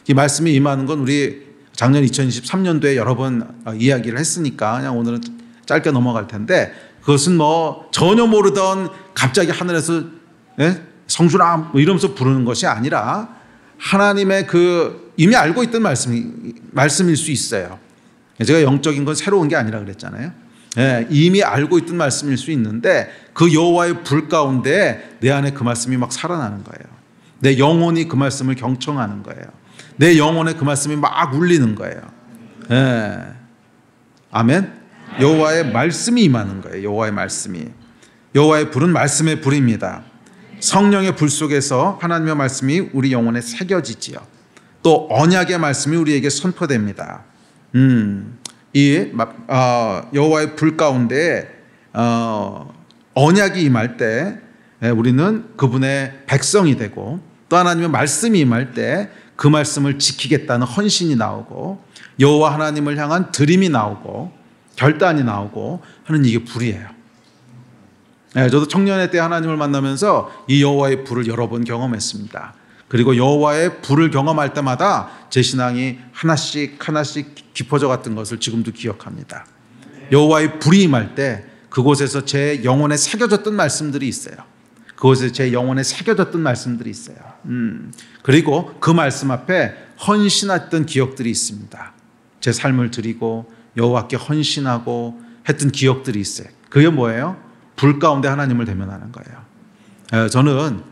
이 말씀이 임하는 건 우리 작년 2023년도에 여러 번 이야기를 했으니까 그냥 오늘은 짧게 넘어갈 텐데 그것은 뭐 전혀 모르던 갑자기 하늘에서 성주라 뭐 이러면서 부르는 것이 아니라 하나님의 그 이미 알고 있던 말씀일 수 있어요. 제가 영적인 건 새로운 게 아니라 그랬잖아요. 이미 알고 있던 말씀일 수 있는데 그 여호와의 불 가운데 내 안에 그 말씀이 막 살아나는 거예요. 내 영혼이 그 말씀을 경청하는 거예요. 내 영혼에 그 말씀이 막 울리는 거예요. 아멘. 여호와의 말씀이 임하는 거예요. 여호와의 말씀이. 여호와의 불은 말씀의 불입니다. 성령의 불 속에서 하나님의 말씀이 우리 영혼에 새겨지지요. 또 언약의 말씀이 우리에게 선포됩니다. 이 여호와의 불 가운데 언약이 임할 때 우리는 그분의 백성이 되고 또 하나님의 말씀이 임할 때 그 말씀을 지키겠다는 헌신이 나오고 여호와 하나님을 향한 드림이 나오고 결단이 나오고 하는 이게 불이에요. 저도 청년의 때 하나님을 만나면서 이 여호와의 불을 여러 번 경험했습니다. 그리고 여호와의 불을 경험할 때마다 제 신앙이 하나씩 깊어져 갔던 것을 지금도 기억합니다. 여호와의 불이 임할 때 그곳에서 제 영혼에 새겨졌던 말씀들이 있어요. 그곳에 제 영혼에 새겨졌던 말씀들이 있어요. 그리고 그 말씀 앞에 헌신했던 기억들이 있습니다. 제 삶을 드리고 여호와께 헌신하고 했던 기억들이 있어요. 그게 뭐예요? 불 가운데 하나님을 대면하는 거예요. 저는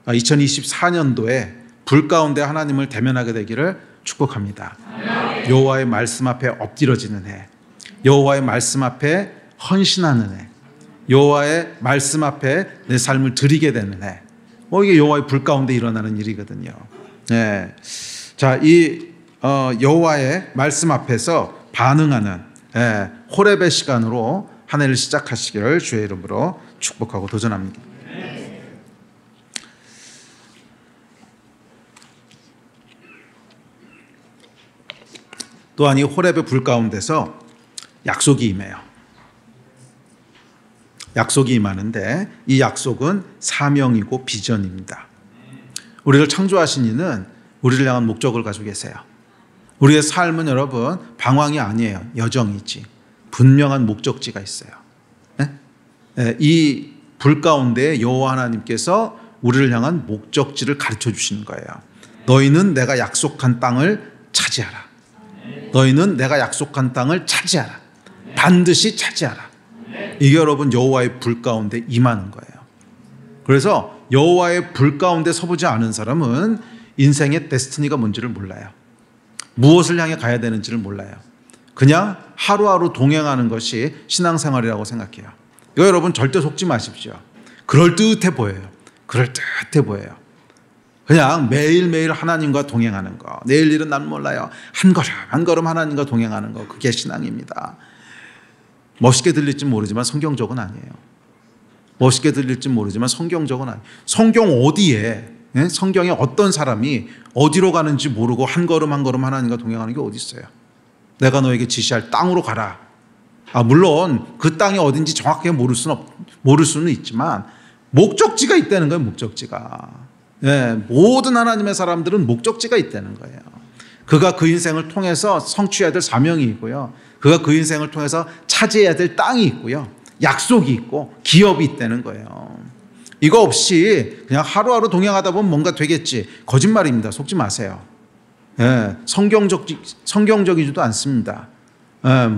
2024년도에 불 가운데 하나님을 대면하게 되기를 축복합니다. 여호와의 말씀 앞에 엎드려지는 해, 여호와의 말씀 앞에 헌신하는 해, 여호와의 말씀 앞에 내 삶을 드리게 되는 해. 이게 여호와의 불 가운데 일어나는 일이거든요. 자, 이 여호와의 말씀 앞에서 반응하는 호렙의 시간으로 한 해를 시작하시기를 주의 이름으로 축복하고 도전합니다. 또한 이 호렙의 불 가운데서 약속이 임해요. 약속이 임하는데 이 약속은 사명이고 비전입니다. 우리를 창조하신 이는 우리를 향한 목적을 가지고 계세요. 우리의 삶은 여러분 방황이 아니에요. 여정이지. 분명한 목적지가 있어요. 이 불 가운데 여호와 하나님께서 우리를 향한 목적지를 가르쳐 주시는 거예요. 너희는 내가 약속한 땅을 차지하라. 너희는 내가 약속한 땅을 차지하라. 반드시 차지하라. 이게 여러분 여호와의 불 가운데 임하는 거예요. 그래서 여호와의 불 가운데 서보지 않은 사람은 인생의 데스티니가 뭔지를 몰라요. 무엇을 향해 가야 되는지를 몰라요. 그냥 하루하루 동행하는 것이 신앙생활이라고 생각해요. 이거 여러분 절대 속지 마십시오. 그럴듯해 보여요. 그럴듯해 보여요. 그냥 매일매일 하나님과 동행하는 거. 내일 일은 난 몰라요. 한 걸음 한 걸음 하나님과 동행하는 거. 그게 신앙입니다. 멋있게 들릴지 모르지만 성경적은 아니에요. 멋있게 들릴지 모르지만 성경적은 아니에요. 성경 어디에 성경에 어떤 사람이 어디로 가는지 모르고 한 걸음 한 걸음 하나님과 동행하는 게 어디 있어요? 내가 너에게 지시할 땅으로 가라. 물론 그 땅이 어딘지 정확하게 모를 수는 있지만 목적지가 있다는 거예요. 목적지가. 모든 하나님의 사람들은 목적지가 있다는 거예요. 그가 그 인생을 통해서 성취해야 될 사명이 있고요. 그가 그 인생을 통해서 차지해야 될 땅이 있고요. 약속이 있고 기업이 있다는 거예요. 이거 없이 그냥 하루하루 동행하다 보면 뭔가 되겠지. 거짓말입니다. 속지 마세요. 성경적이지도 않습니다.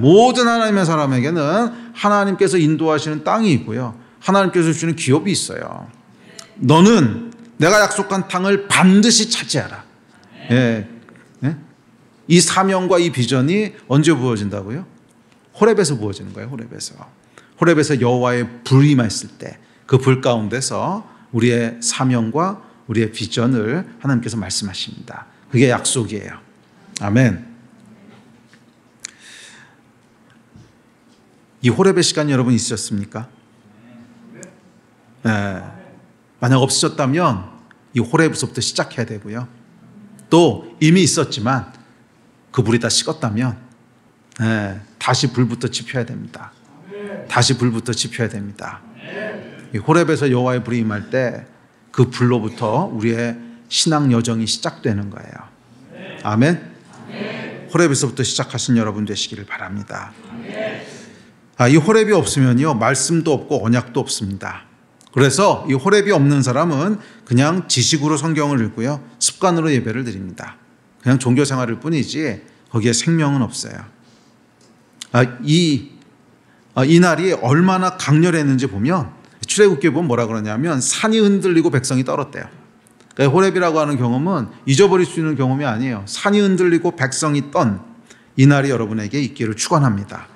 모든 하나님의 사람에게는 하나님께서 인도하시는 땅이 있고요. 하나님께서 주시는 기업이 있어요. 너는 내가 약속한 땅을 반드시 차지하라. 이 사명과 이 비전이 언제 부어진다고요? 호렙에서 부어지는 거예요. 호렙에서 여호와의 불이 임했을 때 그 불 가운데서 우리의 사명과 우리의 비전을 하나님께서 말씀하십니다. 그게 약속이에요. 아멘. 이 호렙의 시간 여러분 있으셨습니까? 만약 없으셨다면 이 호렙에서부터 시작해야 되고요. 또 이미 있었지만 그 불이 다 식었다면 다시 불부터 지펴야 됩니다. 이 호렙에서 여호와의 불이 임할 때 그 불로부터 우리의 신앙 여정이 시작되는 거예요. 아멘. 호렙에서부터 시작하신 여러분 되시기를 바랍니다. 이 호렙이 없으면요 말씀도 없고 언약도 없습니다. 그래서 이 호렙이 없는 사람은 그냥 지식으로 성경을 읽고요 습관으로 예배를 드립니다. 그냥 종교 생활일 뿐이지 거기에 생명은 없어요. 이 날이 얼마나 강렬했는지 보면 출애굽기에 보면 뭐라 그러냐면 산이 흔들리고 백성이 떨었대요. 그러니까 호렙이라고 하는 경험은 잊어버릴 수 있는 경험이 아니에요. 산이 흔들리고 백성이 떤 이 날이 여러분에게 있기를 축원합니다.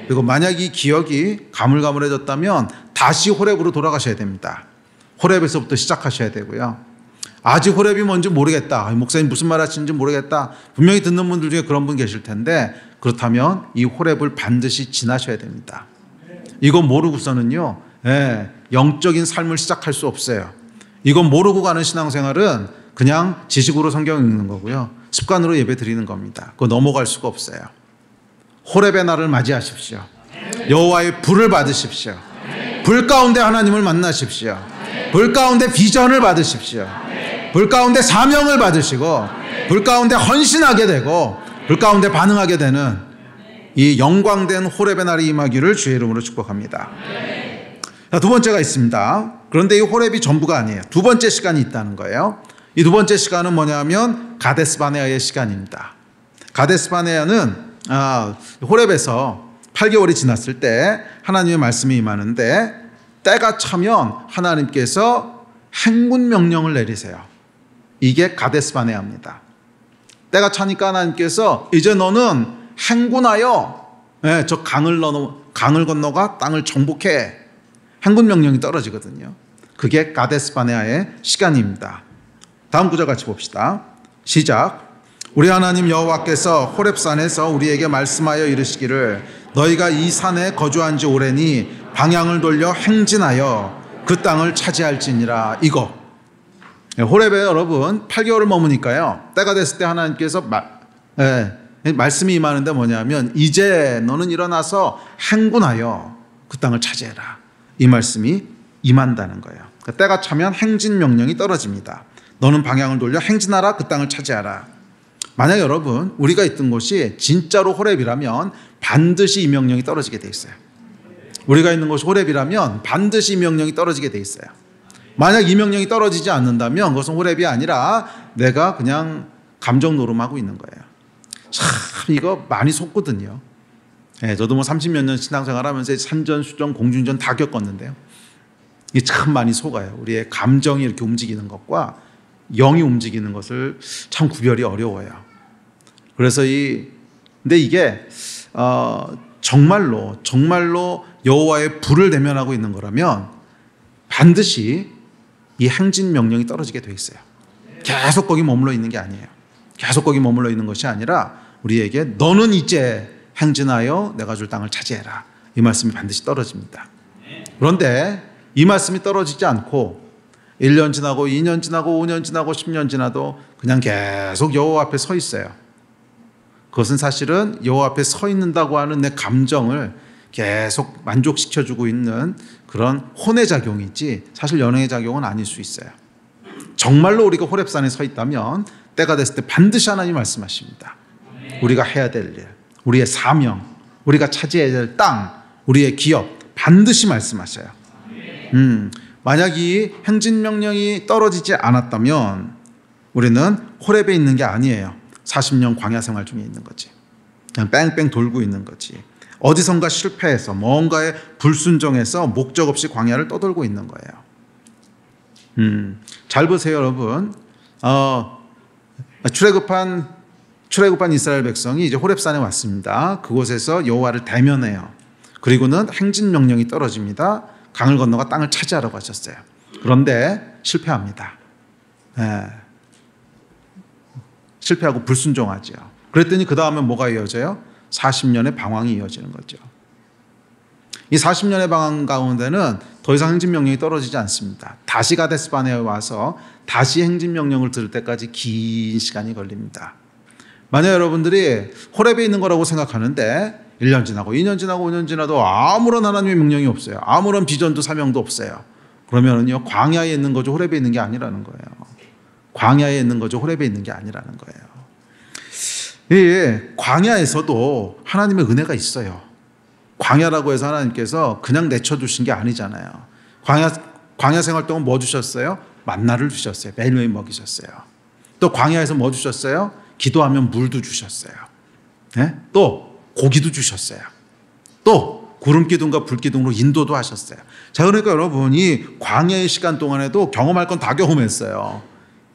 그리고 만약 이 기억이 가물가물해졌다면 다시 호렙으로 돌아가셔야 됩니다. 호렙에서부터 시작하셔야 되고요. 아직 호렙이 뭔지 모르겠다. 목사님 무슨 말 하시는지 모르겠다. 분명히 듣는 분들 중에 그런 분 계실 텐데 그렇다면 이 호렙을 반드시 지나셔야 됩니다. 이거 모르고서는요 영적인 삶을 시작할 수 없어요. 이거 모르고 가는 신앙생활은 그냥 지식으로 성경 읽는 거고요. 습관으로 예배 드리는 겁니다. 그거 넘어갈 수가 없어요. 호렙의 날을 맞이하십시오. 여호와의 불을 받으십시오. 불 가운데 하나님을 만나십시오. 불 가운데 비전을 받으십시오. 불 가운데 사명을 받으시고 불 가운데 헌신하게 되고 불 가운데 반응하게 되는 이 영광된 호렙의 날이 임하기를 주의 이름으로 축복합니다. 두 번째가 있습니다. 그런데 이 호렙이 전부가 아니에요. 두 번째 시간이 있다는 거예요. 이 두 번째 시간은 뭐냐면 가데스 바네아의 시간입니다. 가데스 바네아는 호렙에서 8개월이 지났을 때 하나님의 말씀이 임하는데 때가 차면 하나님께서 행군 명령을 내리세요. 이게 가데스 바네아입니다. 때가 차니까 하나님께서 이제 너는 행군하여 저 강을 건너가 땅을 정복해. 행군 명령이 떨어지거든요. 그게 가데스 바네아의 시간입니다. 다음 구절 같이 봅시다. 시작. 우리 하나님 여호와께서 호렙산에서 우리에게 말씀하여 이르시기를 너희가 이 산에 거주한 지 오래니 방향을 돌려 행진하여 그 땅을 차지할지니라. 이거 호렙에 여러분 8개월을 머무니까요 때가 됐을 때 하나님께서 말씀이 임하는데 뭐냐면 이제 너는 일어나서 행군하여 그 땅을 차지해라. 이 말씀이 임한다는 거예요. 그러니까 때가 차면 행진 명령이 떨어집니다. 너는 방향을 돌려 행진하라. 그 땅을 차지하라. 만약 여러분 우리가 있던 곳이 진짜로 호렙이라면 반드시 이 명령이 떨어지게 돼 있어요. 우리가 있는 곳이 호렙이라면 반드시 이 명령이 떨어지게 돼 있어요. 만약 이 명령이 떨어지지 않는다면 그것은 호렙이 아니라 내가 그냥 감정 노름하고 있는 거예요. 참 이거 많이 속거든요. 저도 30몇 년 신앙생활 하면서 산전, 수전, 공중전 다 겪었는데요. 이게 참 많이 속아요. 우리의 감정이 이렇게 움직이는 것과 영이 움직이는 것을 참 구별이 어려워요. 그래서 근데 이게 정말로 여호와의 불을 대면하고 있는 거라면 반드시 이 행진 명령이 떨어지게 돼 있어요. 계속 거기 머물러 있는 게 아니에요. 계속 거기 머물러 있는 것이 아니라 우리에게 너는 이제 행진하여 내가 줄 땅을 차지해라. 이 말씀이 반드시 떨어집니다. 그런데 이 말씀이 떨어지지 않고 1년 지나고 2년 지나고 5년 지나고 10년 지나도 그냥 계속 여호와 앞에 서 있어요. 그것은 사실은 여호와 앞에 서 있는다고 하는 내 감정을 계속 만족시켜주고 있는 그런 혼의 작용이지 사실 연애의 작용은 아닐 수 있어요. 정말로 우리가 호렙산에 서 있다면 때가 됐을 때 반드시 하나님이 말씀하십니다. 우리가 해야 될 일, 우리의 사명, 우리가 차지해야 될 땅, 우리의 기업 반드시 말씀하셔요. 만약 이 행진명령이 떨어지지 않았다면 우리는 호렙에 있는 게 아니에요. 40년 광야 생활 중에 있는 거지. 그냥 뺑뺑 돌고 있는 거지. 어디선가 실패해서 뭔가에 불순종해서 목적 없이 광야를 떠돌고 있는 거예요. 잘 보세요, 여러분. 출애굽한 이스라엘 백성이 이제 호렙산에 왔습니다. 그곳에서 여호와를 대면해요. 그리고는 행진명령이 떨어집니다. 강을 건너가 땅을 차지하라고 하셨어요. 그런데 실패합니다. 실패하고 불순종하죠. 그랬더니 그 다음에 뭐가 이어져요? 40년의 방황이 이어지는 거죠. 이 40년의 방황 가운데는 더 이상 행진명령이 떨어지지 않습니다. 다시 가데스바네아에 와서 다시 행진명령을 들을 때까지 긴 시간이 걸립니다. 만약 여러분들이 호렙에 있는 거라고 생각하는데 1년 지나고 2년 지나고 5년 지나도 아무런 하나님의 명령이 없어요. 아무런 비전도 사명도 없어요. 그러면은요, 광야에 있는 거죠. 호렙에 있는 게 아니라는 거예요. 광야에 있는 거죠. 호렙에 있는 게 아니라는 거예요. 이 광야에서도 하나님의 은혜가 있어요. 광야라고 해서 하나님께서 그냥 내쳐두신 게 아니잖아요. 광야 생활 동안 뭐 주셨어요? 만나를 주셨어요. 매일매일 먹이셨어요. 또 광야에서 뭐 주셨어요? 기도하면 물도 주셨어요. 네? 또 고기도 주셨어요. 또 구름기둥과 불기둥으로 인도도 하셨어요. 자, 그러니까 여러분이 광야의 시간 동안에도 경험할 건 다 경험했어요.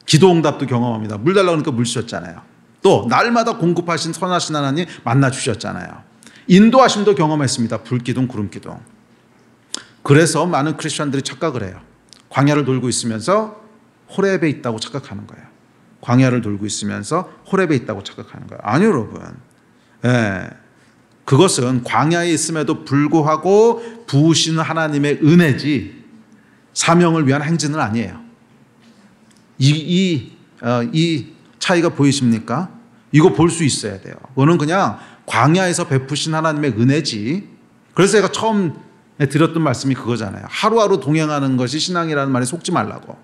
기도 응답도 경험합니다. 물 달라고 하니까 물 주셨잖아요. 또 날마다 공급하신 선하신 하나님 만나 주셨잖아요. 인도하심도 경험했습니다. 불기둥, 구름기둥. 그래서 많은 크리스천들이 착각을 해요. 광야를 돌고 있으면서 호렙에 있다고 착각하는 거예요. 광야를 돌고 있으면서 호렙에 있다고 착각하는 거예요. 아니요, 여러분. 그것은 광야에 있음에도 불구하고 부으시는 하나님의 은혜지 사명을 위한 행진은 아니에요. 이 차이가 보이십니까? 이거 볼 수 있어야 돼요. 그거는 그냥 광야에서 베푸신 하나님의 은혜지. 그래서 제가 처음 드렸던 말씀이 그거잖아요. 하루하루 동행하는 것이 신앙이라는 말에 속지 말라고.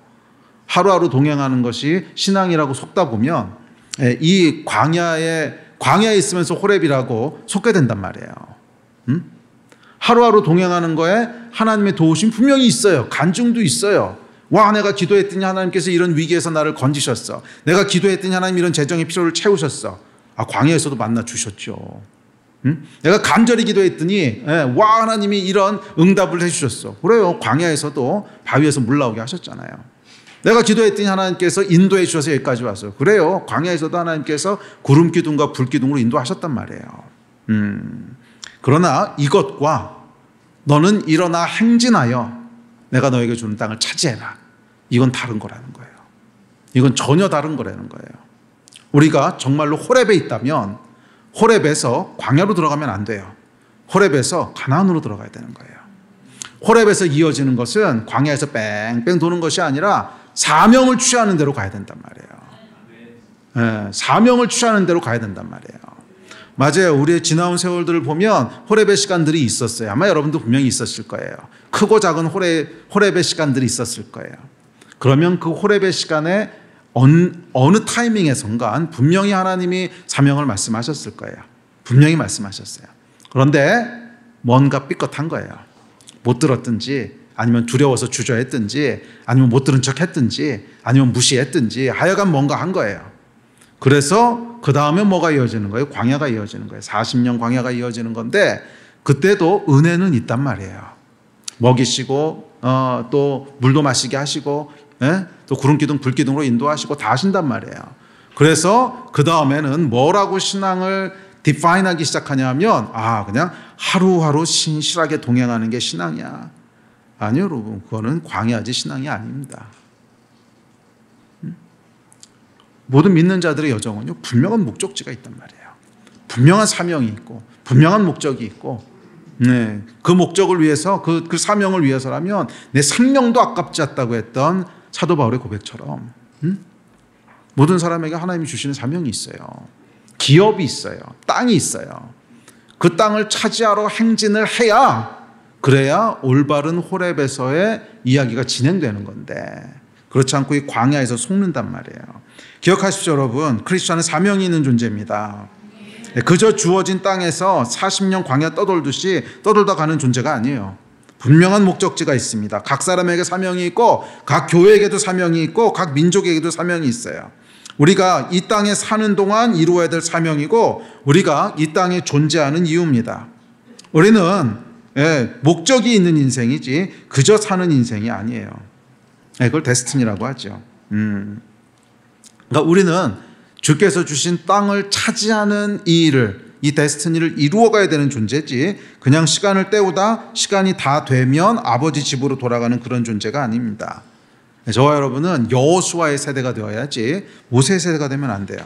하루하루 동행하는 것이 신앙이라고 속다 보면 이 광야에 있으면서 호렙이라고 속게 된단 말이에요. 하루하루 동행하는 거에 하나님의 도우심 분명히 있어요. 간증도 있어요. 와, 내가 기도했더니 하나님께서 이런 위기에서 나를 건지셨어. 내가 기도했더니 하나님 이런 재정의 필요를 채우셨어. 광야에서도 만나 주셨죠. 내가 간절히 기도했더니 와, 하나님이 이런 응답을 해주셨어. 그래요. 광야에서도 바위에서 물 나오게 하셨잖아요. 내가 기도했더니 하나님께서 인도해 주셔서 여기까지 왔어요. 그래요. 광야에서도 하나님께서 구름기둥과 불기둥으로 인도하셨단 말이에요. 그러나 이것과 너는 일어나 행진하여 내가 너에게 주는 땅을 차지해라. 이건 다른 거라는 거예요. 이건 전혀 다른 거라는 거예요. 우리가 정말로 호렙에 있다면 호렙에서 광야로 들어가면 안 돼요. 호렙에서 가나안으로 들어가야 되는 거예요. 호렙에서 이어지는 것은 광야에서 뺑뺑 도는 것이 아니라 사명을 취하는 대로 가야 된단 말이에요. 사명을 취하는 대로 가야 된단 말이에요. 맞아요. 우리의 지나온 세월들을 보면 호렙의 시간들이 있었어요. 아마 여러분도 분명히 있었을 거예요. 크고 작은 호렙의 시간들이 있었을 거예요. 그러면 그 호렙의 시간에 어느 타이밍에선가 분명히 하나님이 사명을 말씀하셨을 거예요. 분명히 말씀하셨어요. 그런데 뭔가 삐끗한 거예요. 못 들었든지 아니면 두려워서 주저했든지 아니면 못 들은 척 했든지 아니면 무시했든지 하여간 뭔가 한 거예요. 그래서 그 다음에 뭐가 이어지는 거예요? 광야가 이어지는 거예요. 40년 광야가 이어지는 건데 그때도 은혜는 있단 말이에요. 먹이시고 또 물도 마시게 하시고 또 구름기둥 불기둥으로 인도하시고 다 하신단 말이에요. 그래서 그 다음에는 뭐라고 신앙을 디파인하기 시작하냐면 그냥 하루하루 신실하게 동행하는 게 신앙이야. 아니요, 여러분. 그거는 광야지 신앙이 아닙니다. 모든 믿는 자들의 여정은요, 분명한 목적지가 있단 말이에요. 분명한 사명이 있고 분명한 목적이 있고 네, 그 목적을 위해서 그 사명을 위해서라면 내 생명도 아깝지 않다고 했던 사도 바울의 고백처럼 모든 사람에게 하나님이 주시는 사명이 있어요. 기업이 있어요. 땅이 있어요. 그 땅을 차지하러 행진을 해야 그래야 올바른 호렙에서의 이야기가 진행되는 건데 그렇지 않고 이 광야에서 속는단 말이에요. 기억하십시오 여러분. 크리스천은 사명이 있는 존재입니다. 그저 주어진 땅에서 40년 광야 떠돌듯이 떠돌다 가는 존재가 아니에요. 분명한 목적지가 있습니다. 각 사람에게 사명이 있고 각 교회에게도 사명이 있고 각 민족에게도 사명이 있어요. 우리가 이 땅에 사는 동안 이루어야 될 사명이고 우리가 이 땅에 존재하는 이유입니다. 우리는 목적이 있는 인생이지 그저 사는 인생이 아니에요. 그걸 데스티니라고 하죠. 그러니까 우리는 주께서 주신 땅을 차지하는 이 일을, 이 데스티니를 이루어가야 되는 존재지 그냥 시간을 때우다 시간이 다 되면 아버지 집으로 돌아가는 그런 존재가 아닙니다. 저와 여러분은 여호수아의 세대가 되어야지 모세의 세대가 되면 안 돼요.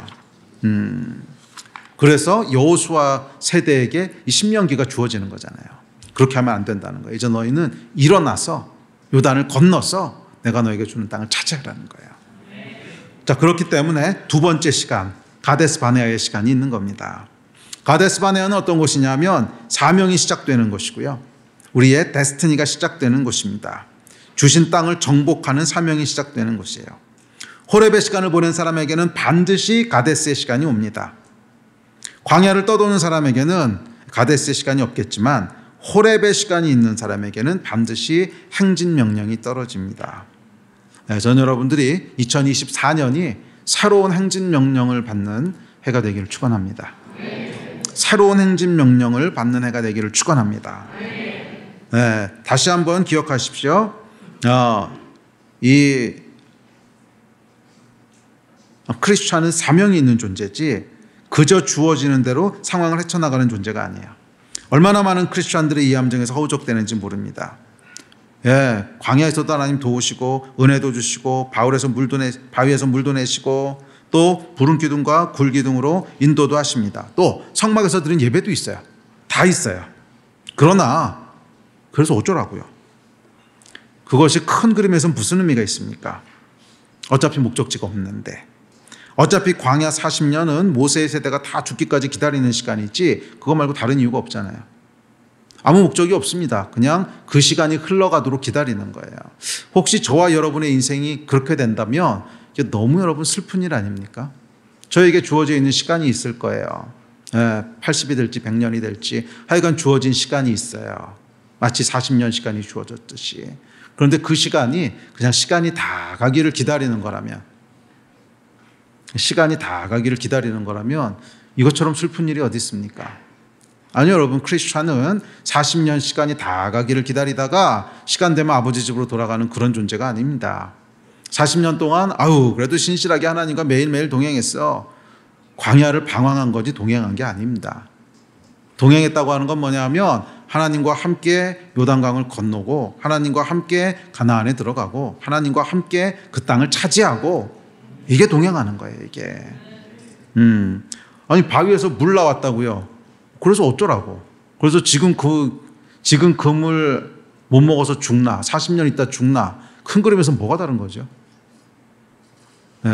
그래서 여호수아 세대에게 이 신명기가 주어지는 거잖아요. 그렇게 하면 안 된다는 거예요. 이제 너희는 일어나서 요단을 건너서 내가 너에게 주는 땅을 차지하라는 거예요. 자, 그렇기 때문에 두 번째 시간, 가데스 바네아의 시간이 있는 겁니다. 가데스 바네아는 어떤 곳이냐면 사명이 시작되는 곳이고요. 우리의 데스티니가 시작되는 곳입니다. 주신 땅을 정복하는 사명이 시작되는 곳이에요. 호렙의 시간을 보낸 사람에게는 반드시 가데스의 시간이 옵니다. 광야를 떠도는 사람에게는 가데스의 시간이 없겠지만 호렙의 시간이 있는 사람에게는 반드시 행진 명령이 떨어집니다. 전 여러분들이 2024년이 새로운 행진 명령을 받는 해가 되기를 축원합니다. 새로운 행진 명령을 받는 해가 되기를 축원합니다. 다시 한번 기억하십시오. 이 크리스천은 사명이 있는 존재지 그저 주어지는 대로 상황을 헤쳐나가는 존재가 아니에요. 얼마나 많은 크리스천들이 이 함정에서 허우적대는지 모릅니다. 광야에서도 하나님 도우시고 은혜도 주시고 바위에서 물도 내시고 또 부른 기둥과 굴 기둥으로 인도도 하십니다. 또 성막에서 드린 예배도 있어요. 다 있어요. 그러나 그래서 어쩌라고요? 그것이 큰 그림에서 무슨 의미가 있습니까? 어차피 목적지가 없는데 어차피 광야 40년은 모세의 세대가 다 죽기까지 기다리는 시간이지 그거 말고 다른 이유가 없잖아요. 아무 목적이 없습니다. 그냥 그 시간이 흘러가도록 기다리는 거예요. 혹시 저와 여러분의 인생이 그렇게 된다면 이게 너무 여러분 슬픈 일 아닙니까? 저에게 주어져 있는 시간이 있을 거예요. 80이 될지 100년이 될지 하여간 주어진 시간이 있어요. 마치 40년 시간이 주어졌듯이. 그런데 그 시간이 그냥 시간이 다 가기를 기다리는 거라면 이것처럼 슬픈 일이 어디 있습니까? 아니요, 여러분. 크리스천은 40년 시간이 다 가기를 기다리다가 시간 되면 아버지 집으로 돌아가는 그런 존재가 아닙니다. 40년 동안 그래도 신실하게 하나님과 매일매일 동행했어. 광야를 방황한 거지 동행한 게 아닙니다. 동행했다고 하는 건 뭐냐면 하나님과 함께 요단강을 건너고 하나님과 함께 가나안에 들어가고 하나님과 함께 그 땅을 차지하고 이게 동행하는 거예요, 이게. 아니 바위에서 물 나왔다고요. 그래서 어쩌라고. 그래서 지금 그 물 못 먹어서 죽나 40년 있다 죽나 큰 그림에서 뭐가 다른 거죠?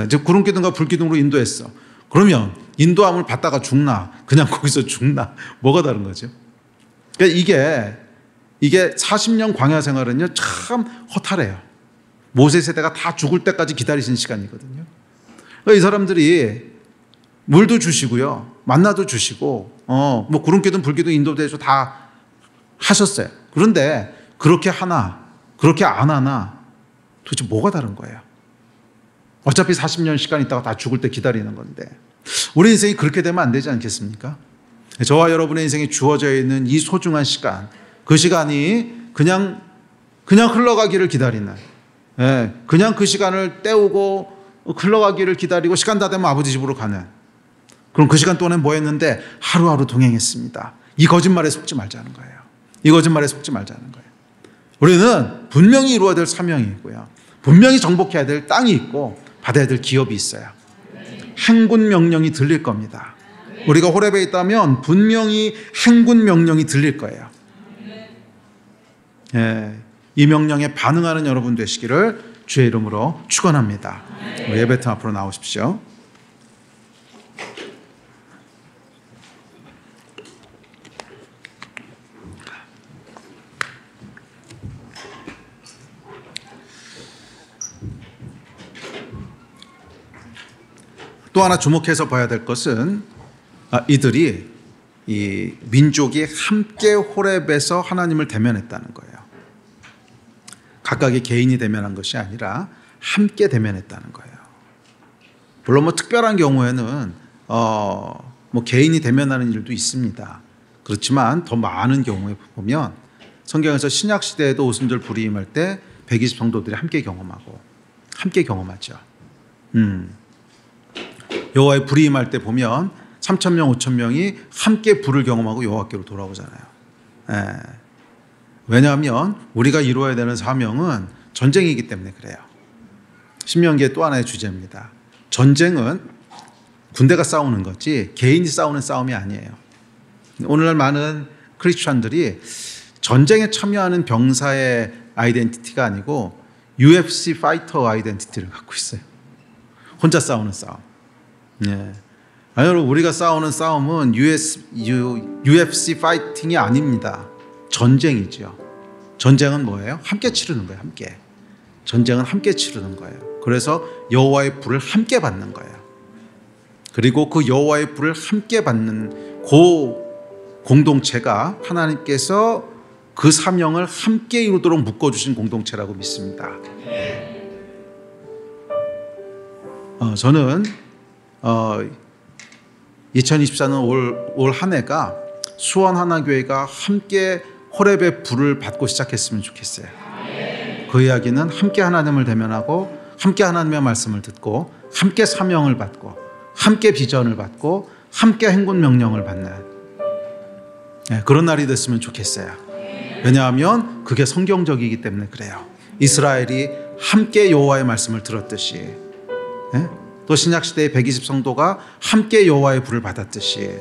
이제 구름기둥과 불기둥으로 인도했어. 그러면 인도함을 받다가 죽나 그냥 거기서 죽나 뭐가 다른 거죠? 그러니까 이게 40년 광야 생활은요 참 허탈해요. 모세 세대가 다 죽을 때까지 기다리신 시간이거든요. 그러니까 이 사람들이 물도 주시고요, 만나도 주시고, 뭐 구름기둥, 불기둥, 인도도 해서 다 하셨어요. 그런데 그렇게 하나, 그렇게 안 하나, 도대체 뭐가 다른 거예요? 어차피 40년 시간 있다가 다 죽을 때 기다리는 건데, 우리 인생이 그렇게 되면 안 되지 않겠습니까? 저와 여러분의 인생에 주어져 있는 이 소중한 시간, 그 시간이 그냥 흘러가기를 기다리는, 그냥 그 시간을 때우고 흘러가기를 기다리고 시간 다 되면 아버지 집으로 가는. 그럼 그 시간 동안에 뭐 했는데 하루하루 동행했습니다. 이 거짓말에 속지 말자는 거예요. 이 거짓말에 속지 말자는 거예요. 우리는 분명히 이루어야 될 사명이 있고요, 분명히 정복해야 될 땅이 있고 받아야 될 기업이 있어요. 행군 명령이 들릴 겁니다. 우리가 호렙에 있다면 분명히 행군 명령이 들릴 거예요. 이 명령에 반응하는 여러분 되시기를 주의 이름으로 축원합니다. 우리 예배팀 앞으로 나오십시오. 또 하나 주목해서 봐야 될 것은 이들이 이 민족이 함께 호렙에서 하나님을 대면했다는 거예요. 각각의 개인이 대면한 것이 아니라 함께 대면했다는 거예요. 물론 뭐 특별한 경우에는 뭐 개인이 대면하는 일도 있습니다. 그렇지만 더 많은 경우에 보면 성경에서 신약 시대에도 오순절 불임할 때 120 성도들이 함께 경험하죠. 여호와의 불임할 때 보면 3,000명, 5,000명이 함께 불을 경험하고 여호와께로 돌아오잖아요. 왜냐하면 우리가 이루어야 되는 사명은 전쟁이기 때문에 그래요. 신명기의 또 하나의 주제입니다. 전쟁은 군대가 싸우는 거지 개인이 싸우는 싸움이 아니에요. 오늘날 많은 크리스천들이 전쟁에 참여하는 병사의 아이덴티티가 아니고 UFC 파이터 아이덴티티를 갖고 있어요. 혼자 싸우는 싸움. 아니, 여러분, 우리가 싸우는 싸움은 UFC 파이팅이 아닙니다. 전쟁이죠. 전쟁은 뭐예요? 함께 치르는 거예요. 함께. 전쟁은 함께 치르는 거예요. 그래서 여호와의 불을 함께 받는 거예요. 그리고 그 여호와의 불을 함께 받는 그 공동체가 하나님께서 그 사명을 함께 이루도록 묶어주신 공동체라고 믿습니다. 저는 2024년 올 한 해가 수원 하나교회가 함께 호렙의 불을 받고 시작했으면 좋겠어요. 그 이야기는 함께 하나님을 대면하고 함께 하나님의 말씀을 듣고 함께 사명을 받고 함께 비전을 받고 함께 행군 명령을 받는 그런 날이 됐으면 좋겠어요. 왜냐하면 그게 성경적이기 때문에 그래요. 이스라엘이 함께 여호와의 말씀을 들었듯이 또 신약시대의 120 성도가 함께 여호와의 불을 받았듯이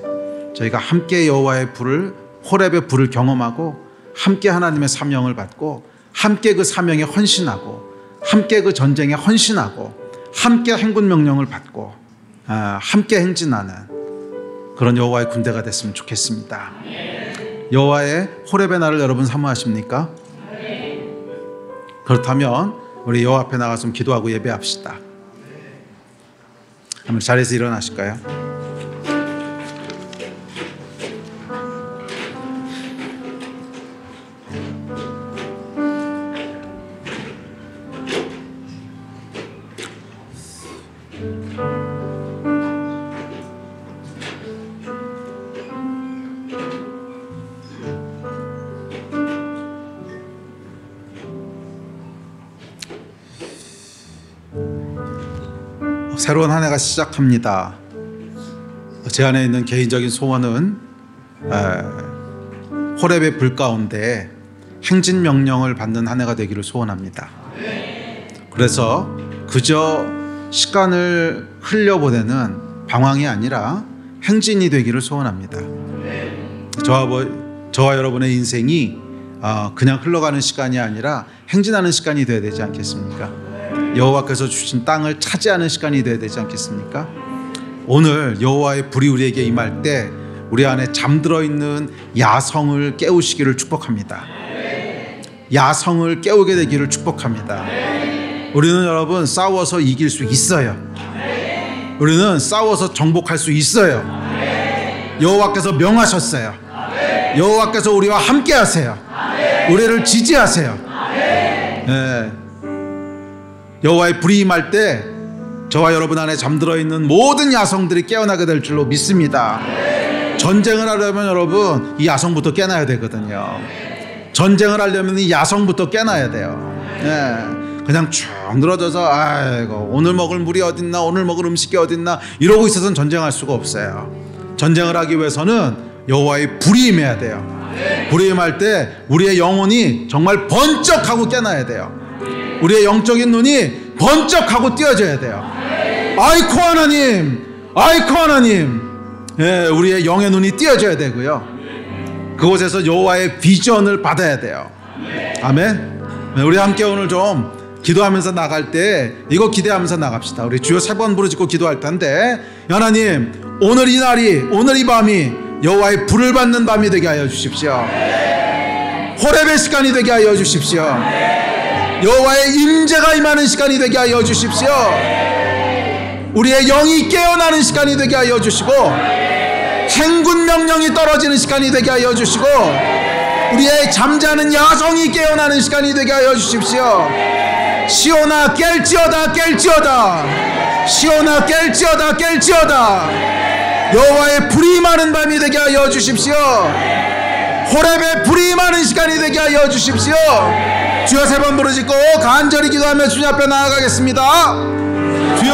저희가 함께 여호와의 불을 호렙의 불을 경험하고 함께 하나님의 사명을 받고 함께 그 사명에 헌신하고 함께 그 전쟁에 헌신하고 함께 행군 명령을 받고 함께 행진하는 그런 여호와의 군대가 됐으면 좋겠습니다. 여호와의 호렙의 날을 여러분 사모하십니까? 그렇다면 우리 여호와 앞에 나가서 좀 기도하고 예배합시다. 한번 자리에서 일어나실까요? 새로운 한 해가 시작합니다. 제 안에 있는 개인적인 소원은 호렙의 불 가운데 행진 명령을 받는 한 해가 되기를 소원합니다. 그래서 그저 시간을 흘려보내는 방황이 아니라 행진이 되기를 소원합니다. 저와 여러분의 인생이 그냥 흘러가는 시간이 아니라 행진하는 시간이 되어야 되지 않겠습니까? 여호와께서 주신 땅을 차지하는 시간이 되어야 되지 않겠습니까? 오늘 여호와의 불이 우리에게 임할 때 우리 안에 잠들어 있는 야성을 깨우시기를 축복합니다. 야성을 깨우게 되기를 축복합니다. 우리는 여러분 싸워서 이길 수 있어요. 우리는 싸워서 정복할 수 있어요. 여호와께서 명하셨어요. 여호와께서 우리와 함께 하세요. 우리를 지지하세요. 여호와의 불이 임할 때 저와 여러분 안에 잠들어 있는 모든 야성들이 깨어나게 될 줄로 믿습니다. 전쟁을 하려면 여러분 이 야성부터 깨놔야 되거든요. 전쟁을 하려면 이 야성부터 깨놔야 돼요. 그냥 쭉 늘어져서 아이고 오늘 먹을 물이 어딨나 오늘 먹을 음식이 어딨나 이러고 있어서는 전쟁할 수가 없어요. 전쟁을 하기 위해서는 여호와의 불이 임해야 돼요. 불이 임할 때 우리의 영혼이 정말 번쩍하고 깨놔야 돼요. 우리의 영적인 눈이 번쩍하고 띄어져야 돼요. 아이코 하나님, 아이코 하나님. 우리의 영의 눈이 띄어져야 되고요. 그곳에서 여호와의 비전을 받아야 돼요. 아멘. 우리 함께 오늘 좀 기도하면서 나갈 때 이거 기대하면서 나갑시다. 우리 주여 3번 부르짖고 기도할 텐데, 하나님, 오늘 이 날이, 오늘 이 밤이 여호와의 불을 받는 밤이 되게 하여 주십시오. 호렙의 시간이 되게 하여 주십시오. 여호와의 임재가 임하는 시간이 되게 하여 주십시오. 우리의 영이 깨어나는 시간이 되게 하여 주시고, 행군 명령이 떨어지는 시간이 되게 하여 주시고, 우리의 잠자는 야성이 깨어나는 시간이 되게 하여 주십시오. 시온아 깰지어다 깰지어다, 시온아 깰지어다 깰지어다. 여호와의 불이 임하는 밤이 되게 하여 주십시오. 호렙의 불이 임하는 시간이 되게 하여 주십시오. 주여 3번 부르짖고 간절히 기도하며 주님 앞에 나아가겠습니다. 주여